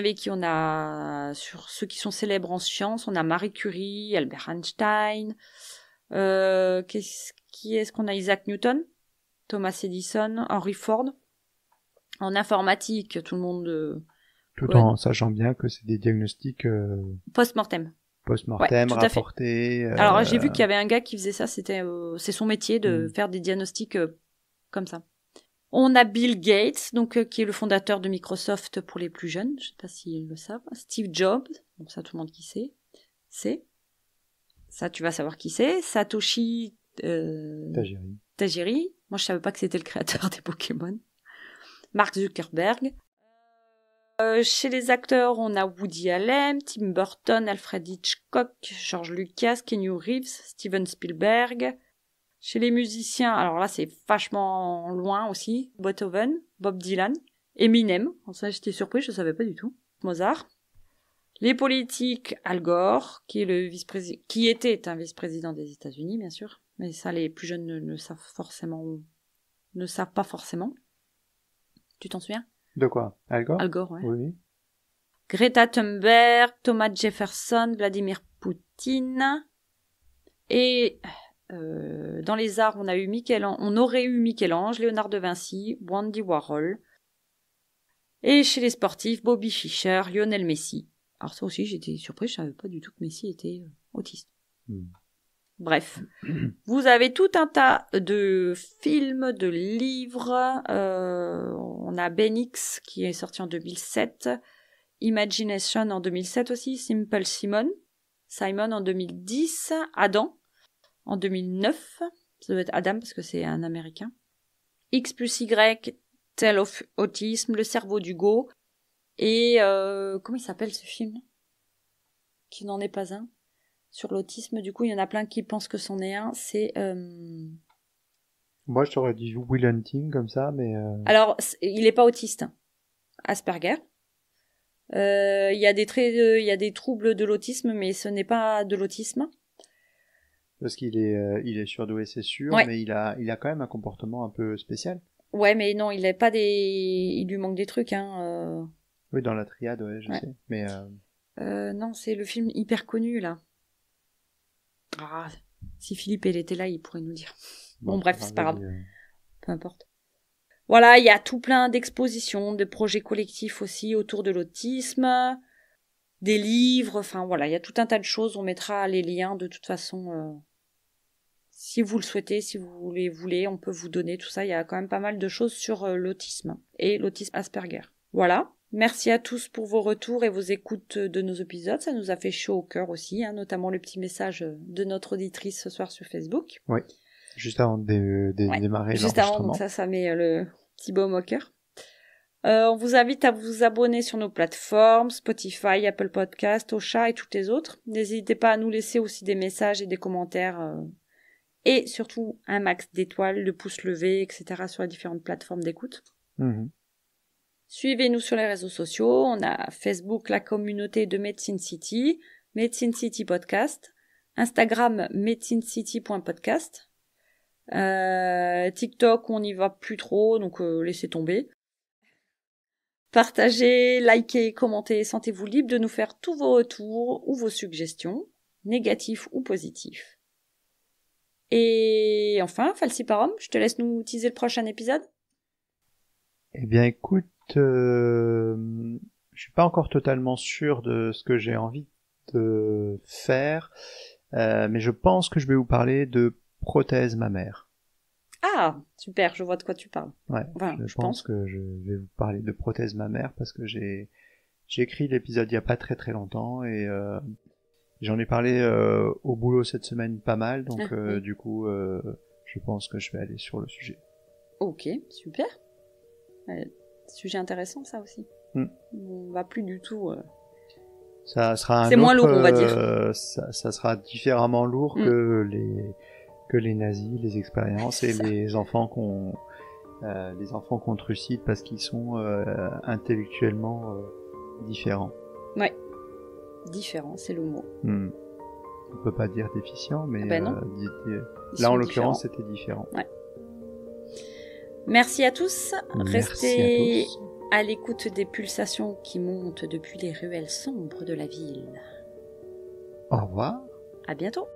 a sur ceux qui sont célèbres en sciences, on a Marie Curie, Albert Einstein, qui est-ce qu'on a? Isaac Newton, Thomas Edison, Henry Ford. En informatique, tout le monde... en sachant bien que c'est des diagnostics... Post-mortem. Post-mortem, rapportés... Alors j'ai vu qu'il y avait un gars qui faisait ça, c'est son métier de faire des diagnostics comme ça. On a Bill Gates, donc qui est le fondateur de Microsoft pour les plus jeunes, je ne sais pas s'ils le savent. Steve Jobs, donc ça tout le monde qui sait. Ça tu vas savoir qui c'est. Satoshi Tajiri. Moi je savais pas que c'était le créateur des Pokémon. Mark Zuckerberg. Chez les acteurs, on a Woody Allen, Tim Burton, Alfred Hitchcock, George Lucas, Keanu Reeves, Steven Spielberg. Chez les musiciens, alors là c'est vachement loin aussi, Beethoven, Bob Dylan, Eminem, ça j'étais surpris, je savais pas du tout, Mozart. Les politiques, Al Gore, qui était un vice-président des États-Unis bien sûr, mais ça les plus jeunes ne savent pas forcément. Tu t'en souviens? De quoi? Al Gore? Al Gore, ouais. Oui. Greta Thunberg, Thomas Jefferson, Vladimir Poutine et dans les arts, on aurait eu Michel-Ange, Léonard de Vinci, Andy Warhol. Et chez les sportifs, Bobby Fischer, Lionel Messi. Alors ça aussi, j'étais surprise, je savais pas du tout que Messi était autiste. Bref, vous avez tout un tas de films, de livres. On a Ben X qui est sorti en 2007, Imagination en 2007 aussi, Simple Simon en 2010, Adam en 2009, ça doit être Adam parce que c'est un Américain. X plus Y, Tale of Autism, Le cerveau d'Hugo. Et comment il s'appelle ce film? Qui n'en est pas un. Sur l'autisme, du coup, il y en a plein qui pensent que c'en est un. C'est... Moi, je t'aurais dit Will Hunting comme ça, mais... Alors, il n'est pas autiste. Asperger. Il y a des troubles de l'autisme, mais ce n'est pas de l'autisme. Parce qu'il est surdoué, c'est sûr, mais il a quand même un comportement un peu spécial. Ouais, mais non, il lui manque des trucs, hein. Oui, dans la triade, ouais, je sais. Mais non, c'est le film hyper connu, là. Ah, si Philippe, il était là, il pourrait nous dire. Bon bref, c'est pas grave. Peu importe. Voilà, il y a tout plein d'expositions, de projets collectifs aussi autour de l'autisme, des livres, enfin voilà, il y a tout un tas de choses. On mettra les liens de toute façon. Si vous le souhaitez, si vous les voulez, on peut vous donner tout ça. Il y a quand même pas mal de choses sur l'autisme et l'autisme Asperger. Voilà. Merci à tous pour vos retours et vos écoutes de nos épisodes. Ça nous a fait chaud au cœur aussi, hein, notamment le petit message de notre auditrice ce soir sur Facebook. Oui, juste avant de démarrer juste avant, donc ça met le petit baume au cœur. On vous invite à vous abonner sur nos plateformes, Spotify, Apple Podcast, Ocha et toutes les autres. N'hésitez pas à nous laisser aussi des messages et des commentaires et surtout un max d'étoiles, de pouces levés, etc. sur les différentes plateformes d'écoute. Suivez-nous sur les réseaux sociaux. On a Facebook, la communauté de Medicine City, Medicine City Podcast, Instagram, medicinecity.podcast, TikTok, on n'y va plus trop, donc laissez tomber. Partagez, likez, commentez, sentez-vous libre de nous faire tous vos retours ou vos suggestions, négatifs ou positifs. Et enfin, Falciparum, je te laisse nous teaser le prochain épisode. Eh bien écoute, je suis pas encore totalement sûr de ce que j'ai envie de faire, mais je pense que je vais vous parler de prothèse mammaire. Ah, super, je vois de quoi tu parles. Ouais, Enfin, je pense que je vais vous parler de prothèse mammaire parce que j'ai écrit l'épisode il y a pas très très longtemps et j'en ai parlé au boulot cette semaine pas mal, donc Oui. du coup, je pense que je vais aller sur le sujet. Ok, super. Sujet intéressant, ça aussi. On va plus du tout... Ça sera C'est moins lourd, on va dire. Ça sera différemment lourd que les nazis, les expériences et les enfants qu'on trucide parce qu'ils sont intellectuellement différents. Ouais, différent, c'est le mot. On peut pas dire déficient, mais non. là en l'occurrence c'était différent. Ouais. Merci à tous. Restez à l'écoute des pulsations qui montent depuis les ruelles sombres de la ville. Au revoir. À bientôt.